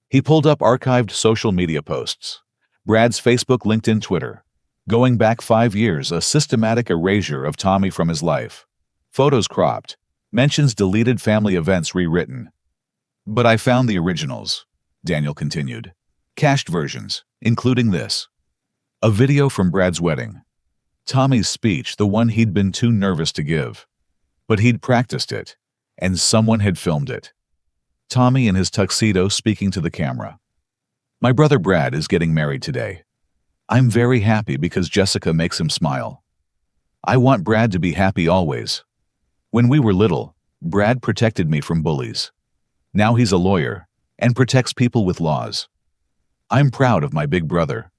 He pulled up archived social media posts. Brad's Facebook, LinkedIn, Twitter. Going back 5 years, a systematic erasure of Tommy from his life. Photos cropped. Mentions deleted, family events rewritten. But I found the originals, Daniel continued. Cached versions, including this. A video from Brad's wedding. Tommy's speech, the one he'd been too nervous to give. But he'd practiced it, and someone had filmed it. Tommy in his tuxedo speaking to the camera. My brother Brad is getting married today. I'm very happy because Jessica makes him smile. I want Brad to be happy always. When we were little, Brad protected me from bullies. Now he's a lawyer and protects people with laws. I'm proud of my big brother.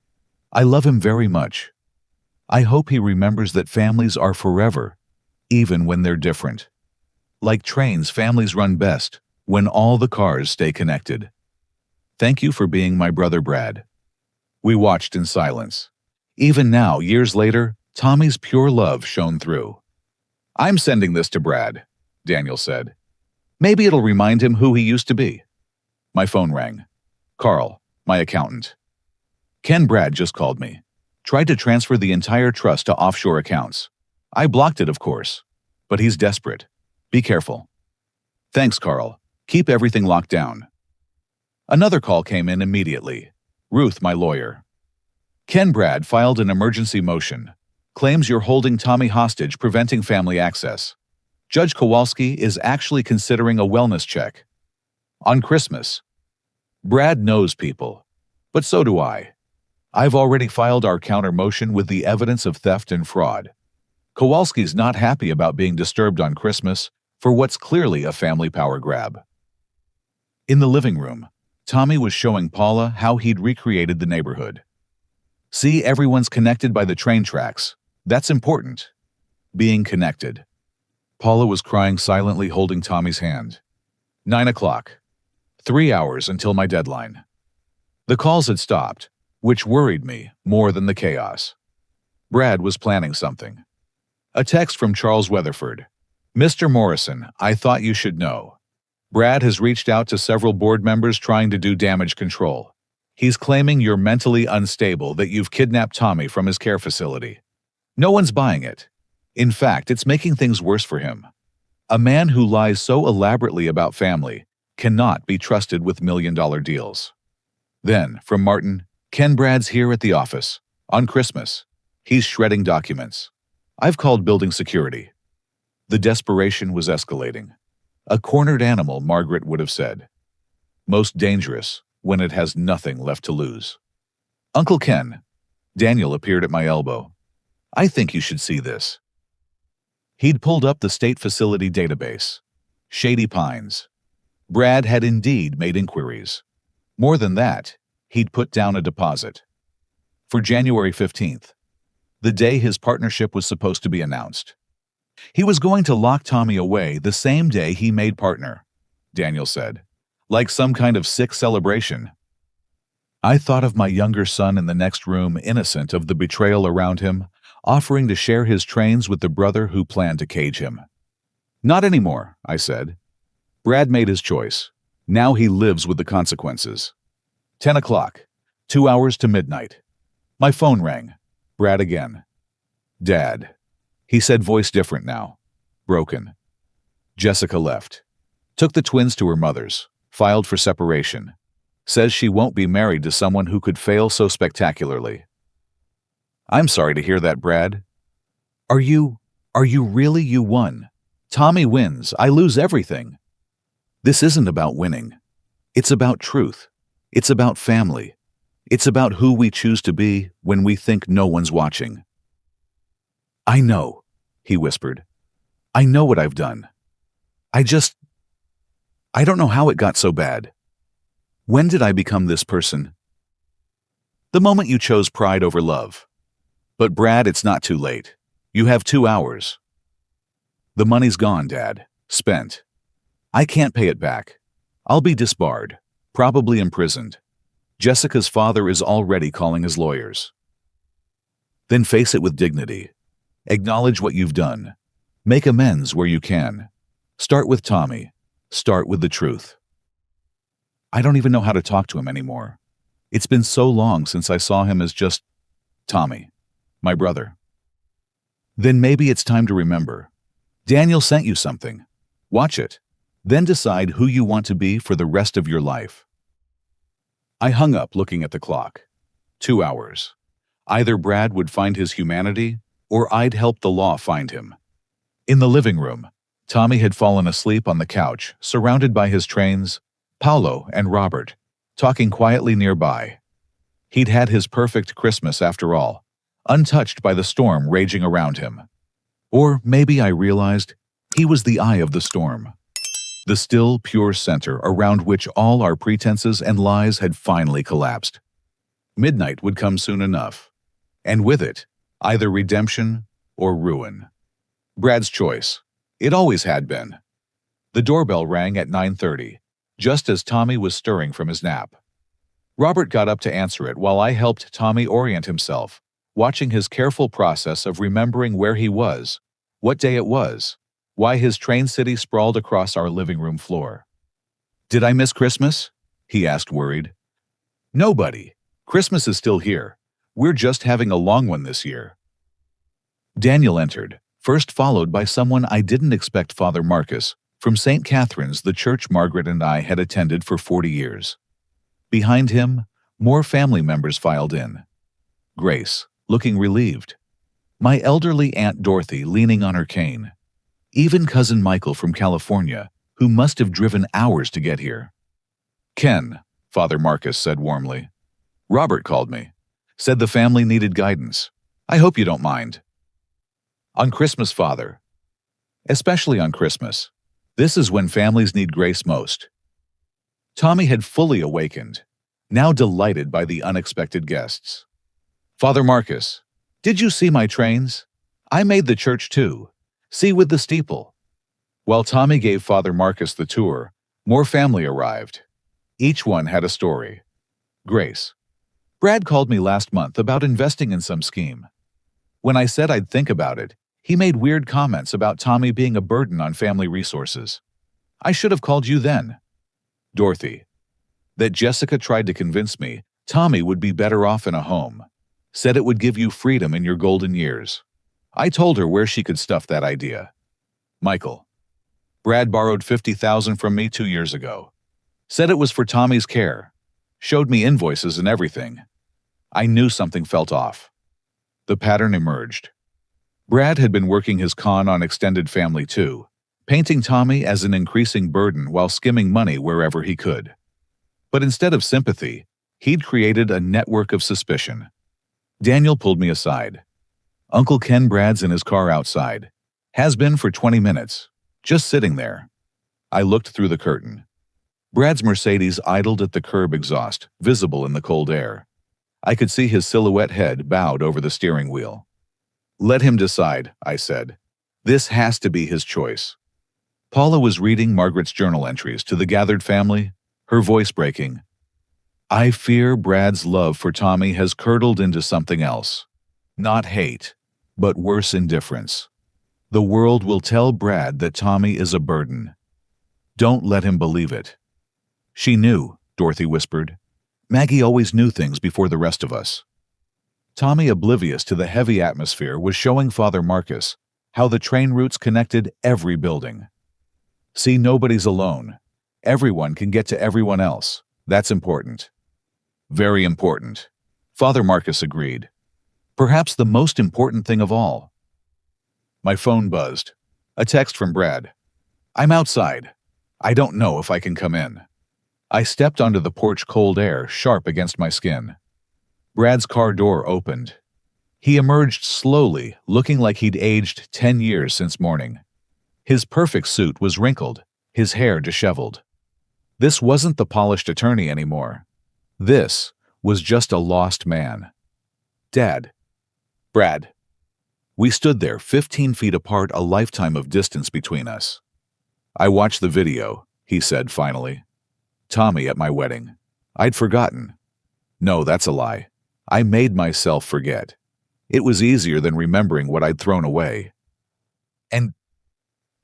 I love him very much. I hope he remembers that families are forever, even when they're different. Like trains, families run best when all the cars stay connected. Thank you for being my brother Brad. We watched in silence. Even now, years later, Tommy's pure love shone through. I'm sending this to Brad, Daniel said. Maybe it'll remind him who he used to be. My phone rang. Carl, my accountant. Ken, Brad just called me. Tried to transfer the entire trust to offshore accounts. I blocked it, of course. But he's desperate. Be careful. Thanks, Carl. Keep everything locked down. Another call came in immediately. Ruth, my lawyer. Ken, Brad filed an emergency motion. Claims you're holding Tommy hostage, preventing family access. Judge Kowalski is actually considering a wellness check. On Christmas. Brad knows people. But so do I. I've already filed our counter motion with the evidence of theft and fraud. Kowalski's not happy about being disturbed on Christmas for what's clearly a family power grab. In the living room, Tommy was showing Paula how he'd recreated the neighborhood. See, everyone's connected by the train tracks. That's important. Being connected. Paula was crying silently, holding Tommy's hand. 9 o'clock. 3 hours until my deadline. The calls had stopped, which worried me more than the chaos. Brad was planning something. A text from Charles Weatherford. Mr. Morrison, I thought you should know. Brad has reached out to several board members trying to do damage control. He's claiming you're mentally unstable, that you've kidnapped Tommy from his care facility. No one's buying it. In fact, it's making things worse for him. A man who lies so elaborately about family cannot be trusted with million-dollar deals. Then, from Martin, Ken, Brad's here at the office. On Christmas. He's shredding documents. I've called building security. The desperation was escalating. A cornered animal, Margaret would have said. Most dangerous when it has nothing left to lose. Uncle Ken. Daniel appeared at my elbow. I think you should see this. He'd pulled up the state facility database. Shady Pines. Brad had indeed made inquiries. More than that, he'd put down a deposit. For January 15th, the day his partnership was supposed to be announced. He was going to lock Tommy away the same day he made partner, Daniel said, like some kind of sick celebration. I thought of my younger son in the next room, innocent of the betrayal around him, offering to share his trains with the brother who planned to cage him. Not anymore, I said. Brad made his choice. Now he lives with the consequences. 10 o'clock, 2 hours to midnight. My phone rang. Brad again. Dad. He said, voice different now. Broken. Jessica left. Took the twins to her mother's. Filed for separation. Says she won't be married to someone who could fail so spectacularly. I'm sorry to hear that, Brad. Are you really? You won. Tommy wins. I lose everything. This isn't about winning. It's about truth. It's about family. It's about who we choose to be when we think no one's watching. I know, he whispered. I know what I've done. I don't know how it got so bad. When did I become this person? The moment you chose pride over love. But Brad, it's not too late. You have 2 hours. The money's gone, Dad. Spent. I can't pay it back. I'll be disbarred, probably imprisoned. Jessica's father is already calling his lawyers. Then face it with dignity. Acknowledge what you've done. Make amends where you can. Start with Tommy. Start with the truth. I don't even know how to talk to him anymore. It's been so long since I saw him as just Tommy, my brother. Then maybe it's time to remember. Daniel sent you something. Watch it. Then decide who you want to be for the rest of your life. I hung up looking at the clock. 2 hours. Either Brad would find his humanity, or I'd help the law find him. In the living room, Tommy had fallen asleep on the couch, surrounded by his trains, Paolo and Robert, talking quietly nearby. He'd had his perfect Christmas after all, untouched by the storm raging around him. Or maybe I realized he was the eye of the storm. The still, pure center around which all our pretenses and lies had finally collapsed. Midnight would come soon enough, and with it, either redemption or ruin. Brad's choice. It always had been. The doorbell rang at 9:30, just as Tommy was stirring from his nap. Robert got up to answer it while I helped Tommy orient himself, watching his careful process of remembering where he was, what day it was, why his train city sprawled across our living room floor. Did I miss Christmas? He asked, worried. Nobody. Christmas is still here. We're just having a long one this year. Daniel entered, first followed by someone I didn't expect, Father Marcus, from St. Catherine's, the church Margaret and I had attended for 40 years. Behind him, more family members filed in. Grace, looking relieved. My elderly Aunt Dorothy leaning on her cane. Even Cousin Michael from California, who must have driven hours to get here. Ken, Father Marcus said warmly. Robert called me. Said the family needed guidance. I hope you don't mind. On Christmas, Father. Especially on Christmas. This is when families need grace most. Tommy had fully awakened, now delighted by the unexpected guests. Father Marcus, did you see my trains? I made the church too. See, with the steeple. While Tommy gave Father Marcus the tour, more family arrived. Each one had a story. Grace. Brad called me last month about investing in some scheme. When I said I'd think about it, he made weird comments about Tommy being a burden on family resources. I should have called you then. Dorothy. That Jessica tried to convince me Tommy would be better off in a home. Said it would give you freedom in your golden years. I told her where she could stuff that idea. Michael. Brad borrowed $50,000 from me 2 years ago. Said it was for Tommy's care. Showed me invoices and everything. I knew something felt off. The pattern emerged. Brad had been working his con on extended family too, painting Tommy as an increasing burden while skimming money wherever he could. But instead of sympathy, he'd created a network of suspicion. Daniel pulled me aside. Uncle Ken, Brad's in his car outside. Has been for 20 minutes. Just sitting there. I looked through the curtain. Brad's Mercedes idled at the curb exhaust, visible in the cold air. I could see his silhouette head bowed over the steering wheel. Let him decide, I said. This has to be his choice. Paula was reading Margaret's journal entries to the gathered family, her voice breaking. I fear Brad's love for Tommy has curdled into something else. Not hate, but worse, indifference. The world will tell Brad that Tommy is a burden. Don't let him believe it. She knew, Dorothy whispered. Maggie always knew things before the rest of us. Tommy, oblivious to the heavy atmosphere, was showing Father Marcus how the train routes connected every building. See, nobody's alone. Everyone can get to everyone else. That's important. Very important. Father Marcus agreed. Perhaps the most important thing of all. My phone buzzed. A text from Brad. I'm outside. I don't know if I can come in. I stepped onto the porch, cold air sharp against my skin. Brad's car door opened. He emerged slowly, looking like he'd aged 10 years since morning. His perfect suit was wrinkled, his hair disheveled. This wasn't the polished attorney anymore. This was just a lost man. Dad. Brad. We stood there, 15 feet apart, a lifetime of distance between us. I watched the video, he said finally. Tommy at my wedding. I'd forgotten. No, that's a lie. I made myself forget. It was easier than remembering what I'd thrown away. And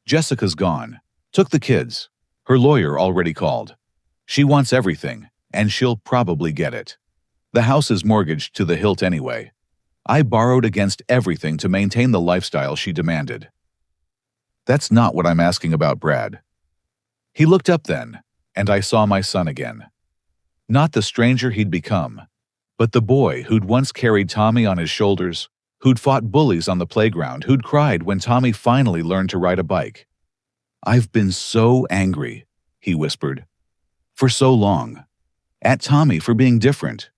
Jessica's gone. Took the kids. Her lawyer already called. She wants everything, and she'll probably get it. The house is mortgaged to the hilt anyway. I borrowed against everything to maintain the lifestyle she demanded. That's not what I'm asking about, Brad. He looked up then, and I saw my son again. Not the stranger he'd become, but the boy who'd once carried Tommy on his shoulders, who'd fought bullies on the playground, who'd cried when Tommy finally learned to ride a bike. I've been so angry, he whispered. For so long. At Tommy for being different.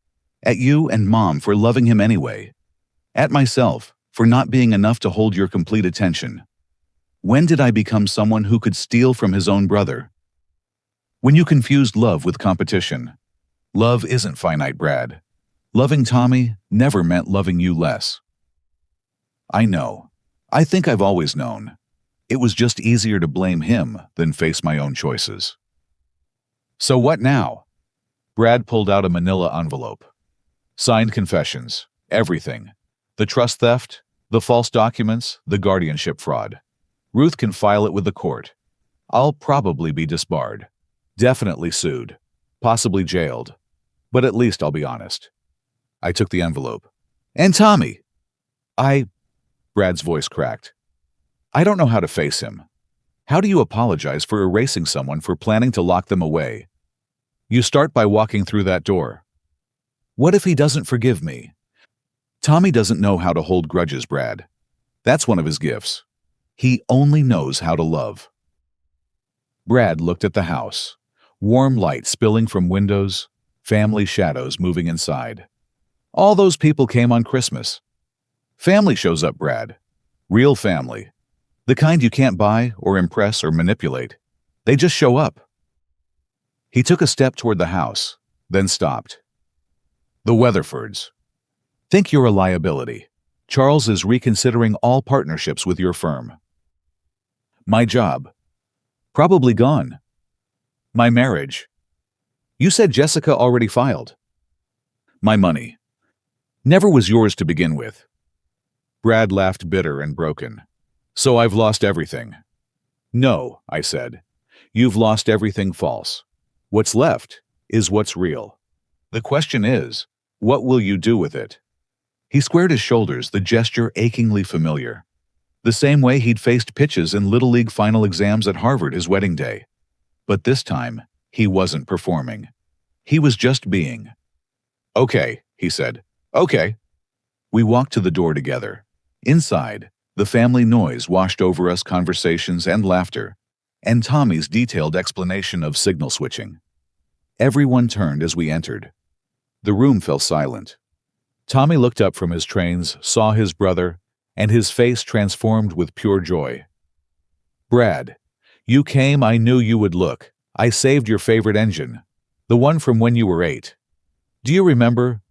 At you and Mom for loving him anyway. At myself for not being enough to hold your complete attention. When did I become someone who could steal from his own brother? When you confused love with competition. Love isn't finite, Brad. Loving Tommy never meant loving you less. I know. I think I've always known. It was just easier to blame him than face my own choices. So what now? Brad pulled out a manila envelope. Signed confessions. Everything. The trust theft, the false documents, the guardianship fraud. Ruth can file it with the court. I'll probably be disbarred. Definitely sued. Possibly jailed. But at least I'll be honest. I took the envelope. And Tommy! Brad's voice cracked. I don't know how to face him. How do you apologize for erasing someone for planning to lock them away? You start by walking through that door. What if he doesn't forgive me? Tommy doesn't know how to hold grudges, Brad. That's one of his gifts. He only knows how to love. Brad looked at the house. Warm light spilling from windows, family shadows moving inside. All those people came on Christmas. Family shows up, Brad. Real family. The kind you can't buy or impress or manipulate. They just show up. He took a step toward the house, then stopped. The Weatherfords. Think you're a liability. Charles is reconsidering all partnerships with your firm. My job. Probably gone. My marriage. You said Jessica already filed. My money. Never was yours to begin with. Brad laughed, bitter and broken. So I've lost everything. No, I said. You've lost everything false. What's left is what's real. The question is, what will you do with it? He squared his shoulders, the gesture achingly familiar. The same way he'd faced pitches in Little League final exams at Harvard his wedding day. But this time, he wasn't performing. He was just being. Okay, he said. Okay. We walked to the door together. Inside, the family noise washed over us, conversations and laughter, and Tommy's detailed explanation of signal switching. Everyone turned as we entered. The room fell silent. Tommy looked up from his trains, saw his brother, and his face transformed with pure joy. Brad, you came, I knew you would look. I saved your favorite engine, the one from when you were 8. Do you remember?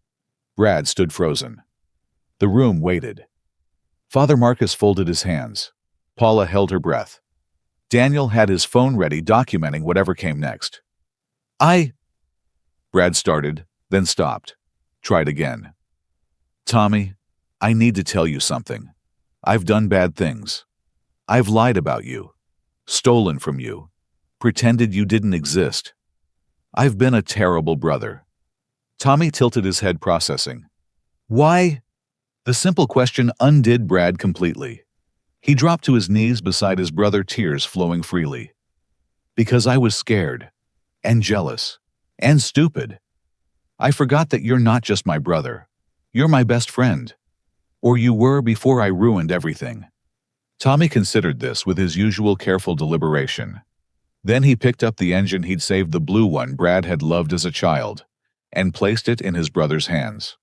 Brad stood frozen. The room waited. Father Marcus folded his hands. Paula held her breath. Daniel had his phone ready, documenting whatever came next. Brad started, then stopped. Tried again. Tommy, I need to tell you something. I've done bad things. I've lied about you, stolen from you, pretended you didn't exist. I've been a terrible brother. Tommy tilted his head, processing. Why? The simple question undid Brad completely. He dropped to his knees beside his brother, tears flowing freely. Because I was scared, and jealous, and stupid. I forgot that you're not just my brother. You're my best friend. Or you were before I ruined everything. Tommy considered this with his usual careful deliberation. Then he picked up the engine he'd saved, the blue one Brad had loved as a child, and placed it in his brother's hands.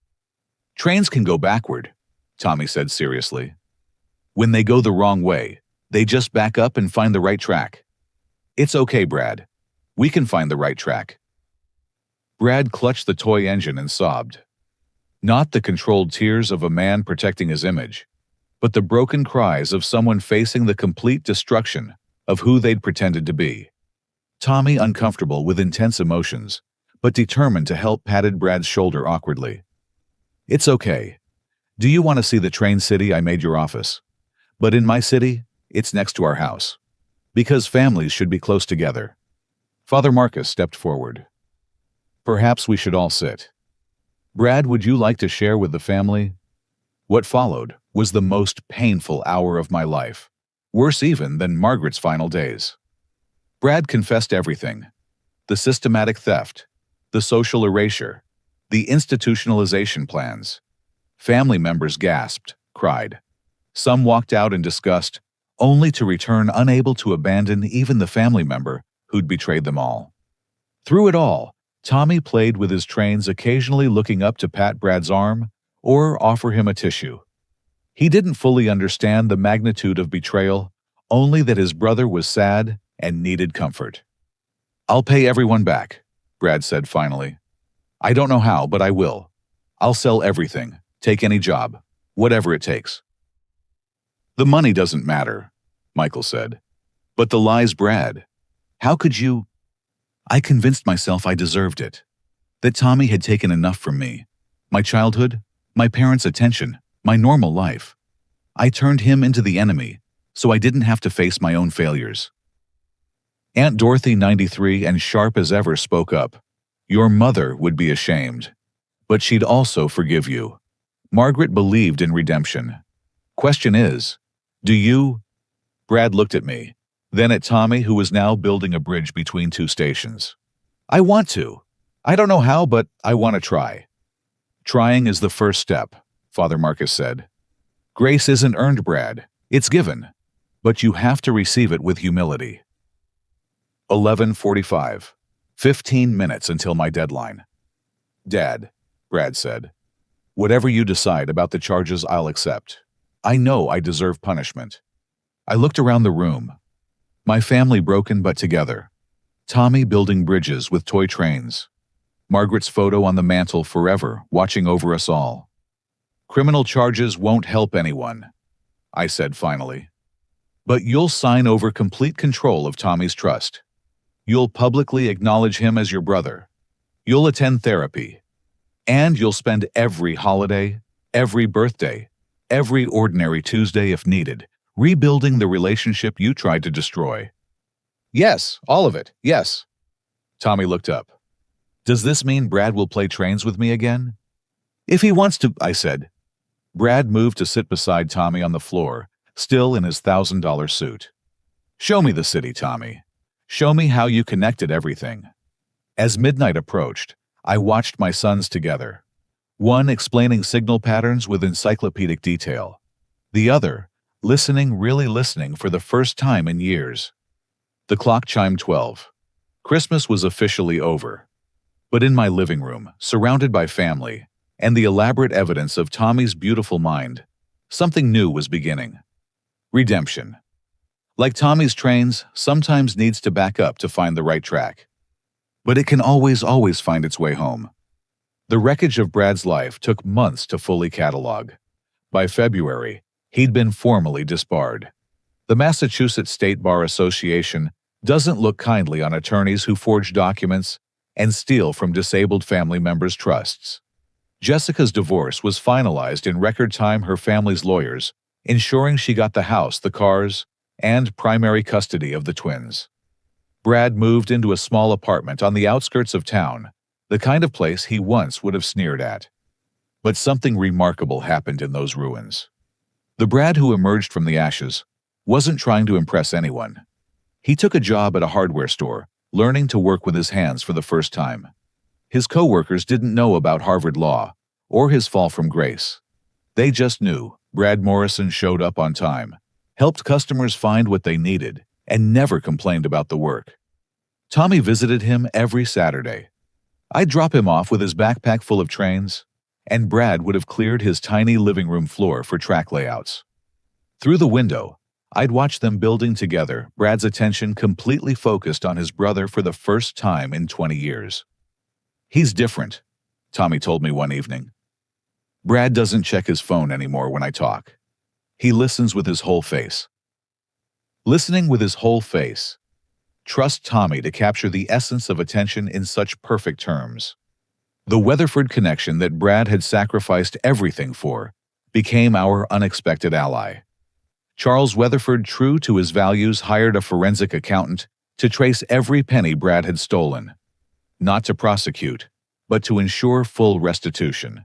Trains can go backward, Tommy said seriously. When they go the wrong way, they just back up and find the right track. It's okay, Brad. We can find the right track. Brad clutched the toy engine and sobbed. Not the controlled tears of a man protecting his image, but the broken cries of someone facing the complete destruction of who they'd pretended to be. Tommy, uncomfortable with intense emotions, but determined to help, patted Brad's shoulder awkwardly. It's okay. Do you want to see the train city I made your office? But in my city, it's next to our house. Because families should be close together. Father Marcus stepped forward. Perhaps we should all sit. Brad, would you like to share with the family? What followed was the most painful hour of my life, worse even than Margaret's final days. Brad confessed everything. The systematic theft, the social erasure, the institutionalization plans. Family members gasped, cried. Some walked out in disgust, only to return unable to abandon even the family member who'd betrayed them all. Through it all, Tommy played with his trains, occasionally looking up to pat Brad's arm or offer him a tissue. He didn't fully understand the magnitude of betrayal, only that his brother was sad and needed comfort. I'll pay everyone back, Brad said finally. I don't know how, but I will. I'll sell everything, take any job, whatever it takes. The money doesn't matter, Michael said. But the lies, Brad. How could you? I convinced myself I deserved it. That Tommy had taken enough from me. My childhood, my parents' attention, my normal life. I turned him into the enemy, so I didn't have to face my own failures. Aunt Dorothy, 93 and sharp as ever, spoke up. Your mother would be ashamed, but she'd also forgive you. Margaret believed in redemption. Question is, do you? Brad looked at me, then at Tommy, who was now building a bridge between two stations. I want to. I don't know how, but I want to try. Trying is the first step, Father Marcus said. Grace isn't earned, Brad. It's given. But you have to receive it with humility. 11:45. 15 minutes until my deadline. Dad, Brad said, whatever you decide about the charges, I'll accept. I know I deserve punishment. I looked around the room. My family broken but together. Tommy building bridges with toy trains. Margaret's photo on the mantle forever, watching over us all. Criminal charges won't help anyone, I said finally. But you'll sign over complete control of Tommy's trust. You'll publicly acknowledge him as your brother. You'll attend therapy. And you'll spend every holiday, every birthday, every ordinary Tuesday if needed, rebuilding the relationship you tried to destroy. Yes, all of it, yes. Tommy looked up. Does this mean Brad will play trains with me again? If he wants to, I said. Brad moved to sit beside Tommy on the floor, still in his $1,000 suit. Show me the city, Tommy. Show me how you connected everything. As midnight approached, I watched my sons together. One explaining signal patterns with encyclopedic detail. The other, really listening for the first time in years. The clock chimed 12. Christmas was officially over. But in my living room, surrounded by family, and the elaborate evidence of Tommy's beautiful mind, something new was beginning. Redemption. Like Tommy's trains, sometimes needs to back up to find the right track. But it can always find its way home. The wreckage of Brad's life took months to fully catalog. By February, he'd been formally disbarred. The Massachusetts State Bar Association doesn't look kindly on attorneys who forge documents and steal from disabled family members' trusts. Jessica's divorce was finalized in record time, her family's lawyers ensuring she got the house, the cars, and primary custody of the twins. Brad moved into a small apartment on the outskirts of town, the kind of place he once would have sneered at. But something remarkable happened in those ruins. The Brad who emerged from the ashes wasn't trying to impress anyone. He took a job at a hardware store, learning to work with his hands for the first time. His co-workers didn't know about Harvard Law or his fall from grace. They just knew Brad Morrison showed up on time, helped customers find what they needed, and never complained about the work. Tommy visited him every Saturday. I'd drop him off with his backpack full of trains, and Brad would have cleared his tiny living room floor for track layouts. Through the window, I'd watch them building together, Brad's attention completely focused on his brother for the first time in 20 years. He's different, Tommy told me one evening. Brad doesn't check his phone anymore when I talk. He listens with his whole face. Listening with his whole face. Trust Tommy to capture the essence of attention in such perfect terms. The Weatherford connection that Brad had sacrificed everything for became our unexpected ally. Charles Weatherford, true to his values, hired a forensic accountant to trace every penny Brad had stolen. Not to prosecute, but to ensure full restitution.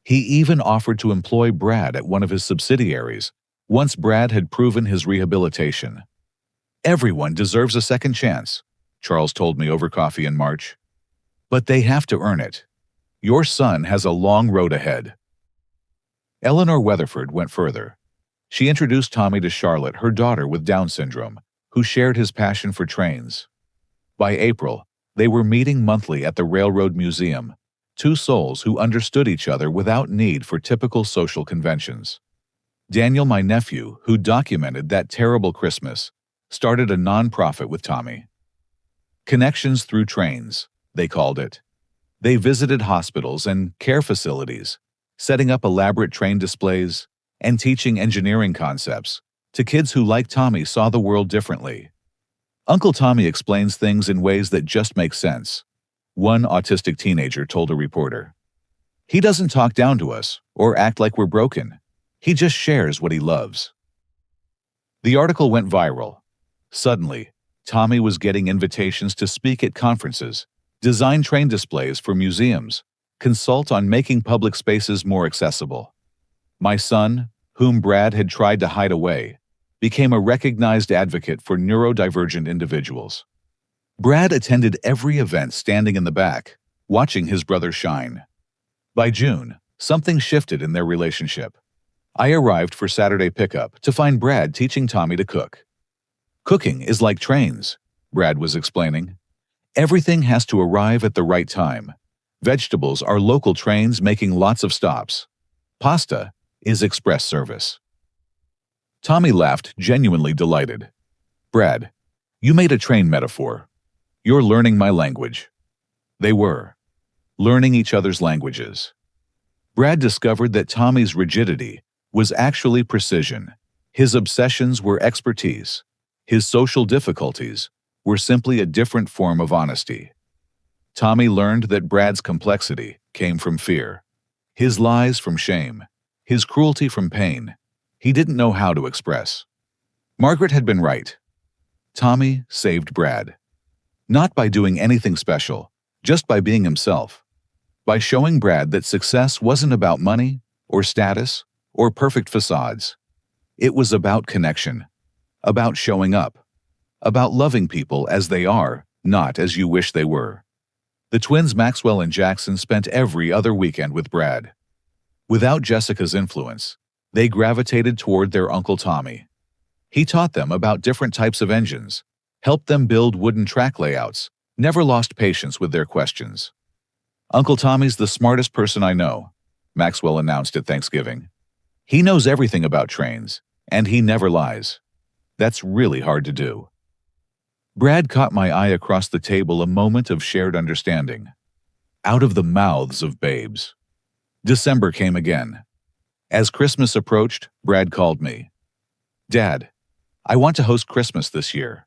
He even offered to employ Brad at one of his subsidiaries, once Brad had proven his rehabilitation. Everyone deserves a second chance, Charles told me over coffee in March. But they have to earn it. Your son has a long road ahead. Eleanor Weatherford went further. She introduced Tommy to Charlotte, her daughter with Down syndrome, who shared his passion for trains. By April, they were meeting monthly at the Railroad Museum, two souls who understood each other without need for typical social conventions. Daniel, my nephew, who documented that terrible Christmas, started a nonprofit with Tommy. Connections Through Trains, they called it. They visited hospitals and care facilities, setting up elaborate train displays and teaching engineering concepts to kids who, like Tommy, saw the world differently. Uncle Tommy explains things in ways that just make sense, one autistic teenager told a reporter. He doesn't talk down to us or act like we're broken. He just shares what he loves. The article went viral. Suddenly, Tommy was getting invitations to speak at conferences, design train displays for museums, consult on making public spaces more accessible. My son, whom Brad had tried to hide away, became a recognized advocate for neurodivergent individuals. Brad attended every event standing in the back, watching his brother shine. By June, something shifted in their relationship. I arrived for Saturday pickup to find Brad teaching Tommy to cook. Cooking is like trains, Brad was explaining. Everything has to arrive at the right time. Vegetables are local trains making lots of stops. Pasta is express service. Tommy laughed, genuinely delighted. Brad, you made a train metaphor. You're learning my language. They were. Learning each other's languages. Brad discovered that Tommy's rigidity was actually precision. His obsessions were expertise. His social difficulties were simply a different form of honesty. Tommy learned that Brad's complexity came from fear, his lies from shame, his cruelty from pain he didn't know how to express. Margaret had been right. Tommy saved Brad. Not by doing anything special, just by being himself, by showing Brad that success wasn't about money or status or perfect facades. It was about connection, about showing up, about loving people as they are, not as you wish they were. The twins Maxwell and Jackson spent every other weekend with Brad. Without Jessica's influence, they gravitated toward their Uncle Tommy. He taught them about different types of engines, helped them build wooden track layouts, never lost patience with their questions. "Uncle Tommy's the smartest person I know," Maxwell announced at Thanksgiving. "He knows everything about trains, and he never lies. That's really hard to do." Brad caught my eye across the table, a moment of shared understanding. Out of the mouths of babes. December came again. As Christmas approached, Brad called me. "Dad, I want to host Christmas this year.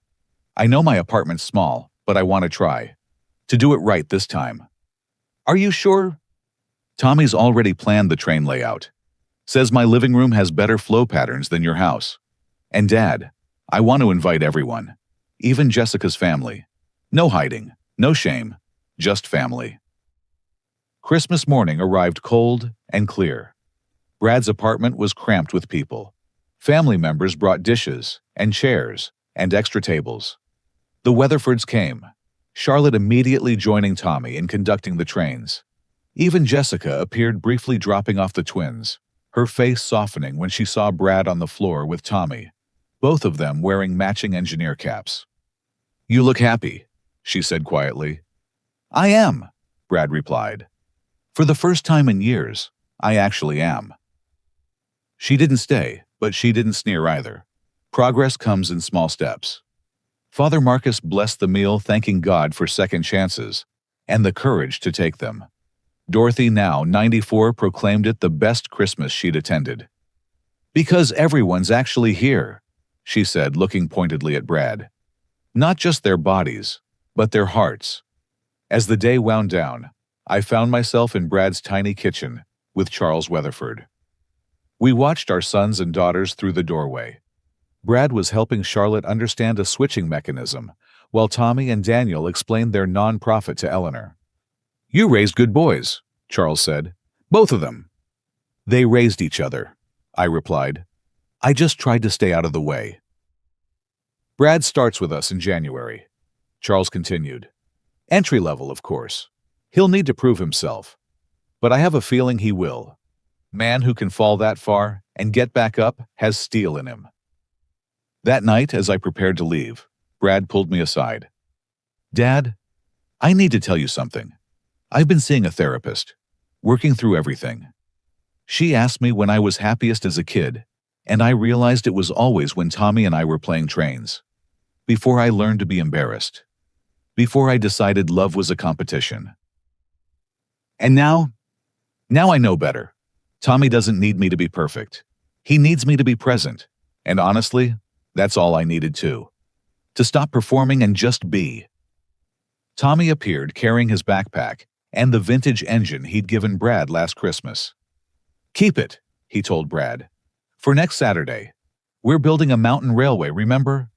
I know my apartment's small, but I want to try to do it right this time." "Are you sure?" "Tommy's already planned the train layout. Says my living room has better flow patterns than your house. And Dad, I want to invite everyone, even Jessica's family. No hiding, no shame, just family." Christmas morning arrived cold and clear. Brad's apartment was cramped with people. Family members brought dishes and chairs and extra tables. The Weatherfords came, Charlotte immediately joining Tommy in conducting the trains. Even Jessica appeared, briefly dropping off the twins, her face softening when she saw Brad on the floor with Tommy, both of them wearing matching engineer caps. "You look happy," she said quietly. "I am," Brad replied. "For the first time in years, I actually am." She didn't stay, but she didn't sneer either. Progress comes in small steps. Father Marcus blessed the meal, thanking God for second chances and the courage to take them. Dorothy, now 94, proclaimed it the best Christmas she'd attended. "Because everyone's actually here," she said, looking pointedly at Brad. "Not just their bodies, but their hearts." As the day wound down, I found myself in Brad's tiny kitchen with Charles Weatherford. We watched our sons and daughters through the doorway. Brad was helping Charlotte understand a switching mechanism, while Tommy and Daniel explained their nonprofit to Eleanor. "You raised good boys," Charles said. "Both of them." "They raised each other," I replied. "I just tried to stay out of the way." "Brad starts with us in January," Charles continued. "Entry level, of course. He'll need to prove himself. But I have a feeling he will. Man who can fall that far and get back up has steel in him." That night, as I prepared to leave, Brad pulled me aside. "Dad, I need to tell you something. I've been seeing a therapist, working through everything. She asked me when I was happiest as a kid, and I realized it was always when Tommy and I were playing trains. Before I learned to be embarrassed. Before I decided love was a competition. And now I know better. Tommy doesn't need me to be perfect. He needs me to be present. And honestly, that's all I needed too. To stop performing and just be." Tommy appeared carrying his backpack and the vintage engine he'd given Brad last Christmas. "Keep it," he told Brad. "For next Saturday. We're building a mountain railway, remember?"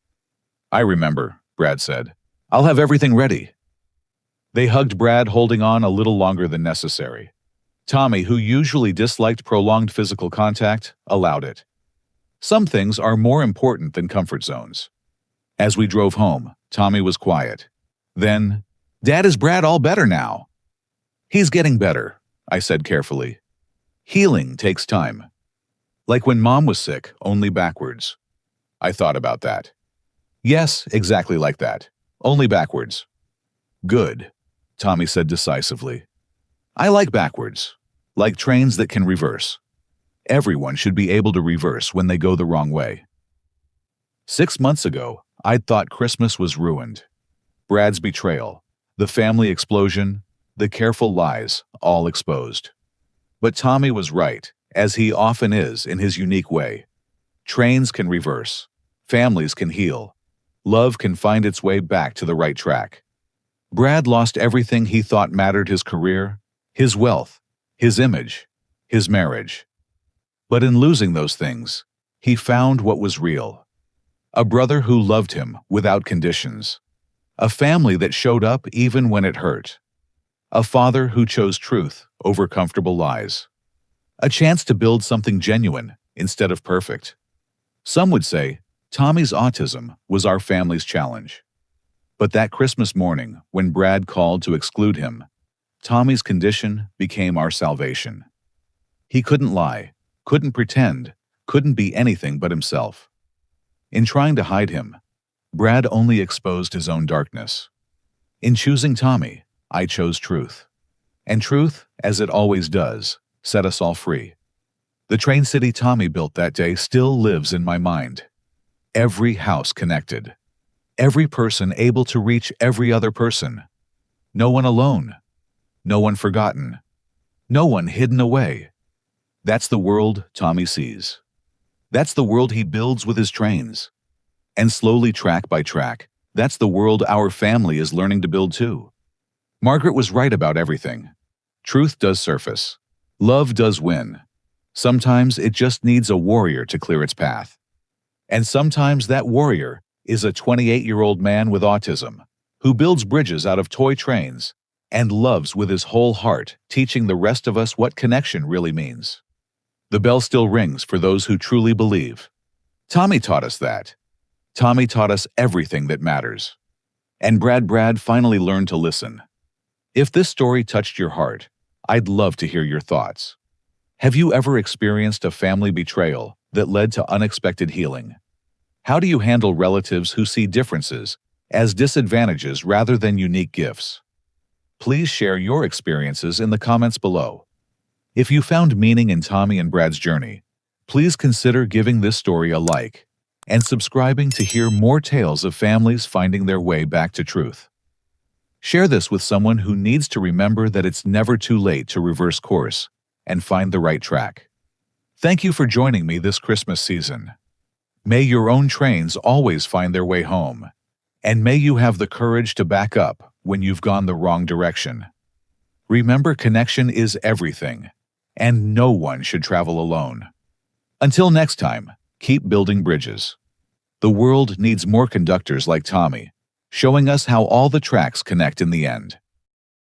"I remember," Brad said. "I'll have everything ready." They hugged Brad, holding on a little longer than necessary. Tommy, who usually disliked prolonged physical contact, allowed it. Some things are more important than comfort zones. As we drove home, Tommy was quiet. Then, "Dad, is Brad all better now?" "He's getting better," I said carefully. "Healing takes time. Like when Mom was sick, only backwards." I thought about that. "Yes, exactly like that. Only backwards." "Good," Tommy said decisively. "I like backwards, like trains that can reverse. Everyone should be able to reverse when they go the wrong way." 6 months ago, I'd thought Christmas was ruined. Brad's betrayal, the family explosion, the careful lies, all exposed. But Tommy was right, as he often is in his unique way. Trains can reverse. Families can heal. Love can find its way back to the right track. Brad lost everything he thought mattered: his career, his wealth, his image, his marriage. But in losing those things, he found what was real. A brother who loved him without conditions. A family that showed up even when it hurt. A father who chose truth over comfortable lies. A chance to build something genuine instead of perfect. Some would say Tommy's autism was our family's challenge. But that Christmas morning, when Brad called to exclude him, Tommy's condition became our salvation. He couldn't lie, couldn't pretend, couldn't be anything but himself. In trying to hide him, Brad only exposed his own darkness. In choosing Tommy, I chose truth. And truth, as it always does, set us all free. The train city Tommy built that day still lives in my mind. Every house connected. Every person able to reach every other person. No one alone. No one forgotten. No one hidden away. That's the world Tommy sees. That's the world he builds with his trains. And slowly, track by track, that's the world our family is learning to build too. Margaret was right about everything. Truth does surface. Love does win. Sometimes it just needs a warrior to clear its path. And sometimes that warrior is a 28-year-old man with autism who builds bridges out of toy trains and loves with his whole heart, teaching the rest of us what connection really means. The bell still rings for those who truly believe. Tommy taught us that. Tommy taught us everything that matters. And Brad finally learned to listen. If this story touched your heart, I'd love to hear your thoughts. Have you ever experienced a family betrayal that led to unexpected healing? How do you handle relatives who see differences as disadvantages rather than unique gifts? Please share your experiences in the comments below. If you found meaning in Tommy and Brad's journey, please consider giving this story a like and subscribing to hear more tales of families finding their way back to truth. Share this with someone who needs to remember that it's never too late to reverse course and find the right track. Thank you for joining me this Christmas season. May your own trains always find their way home, and may you have the courage to back up when you've gone the wrong direction. Remember, connection is everything, and no one should travel alone. Until next time, keep building bridges. The world needs more conductors like Tommy, showing us how all the tracks connect in the end.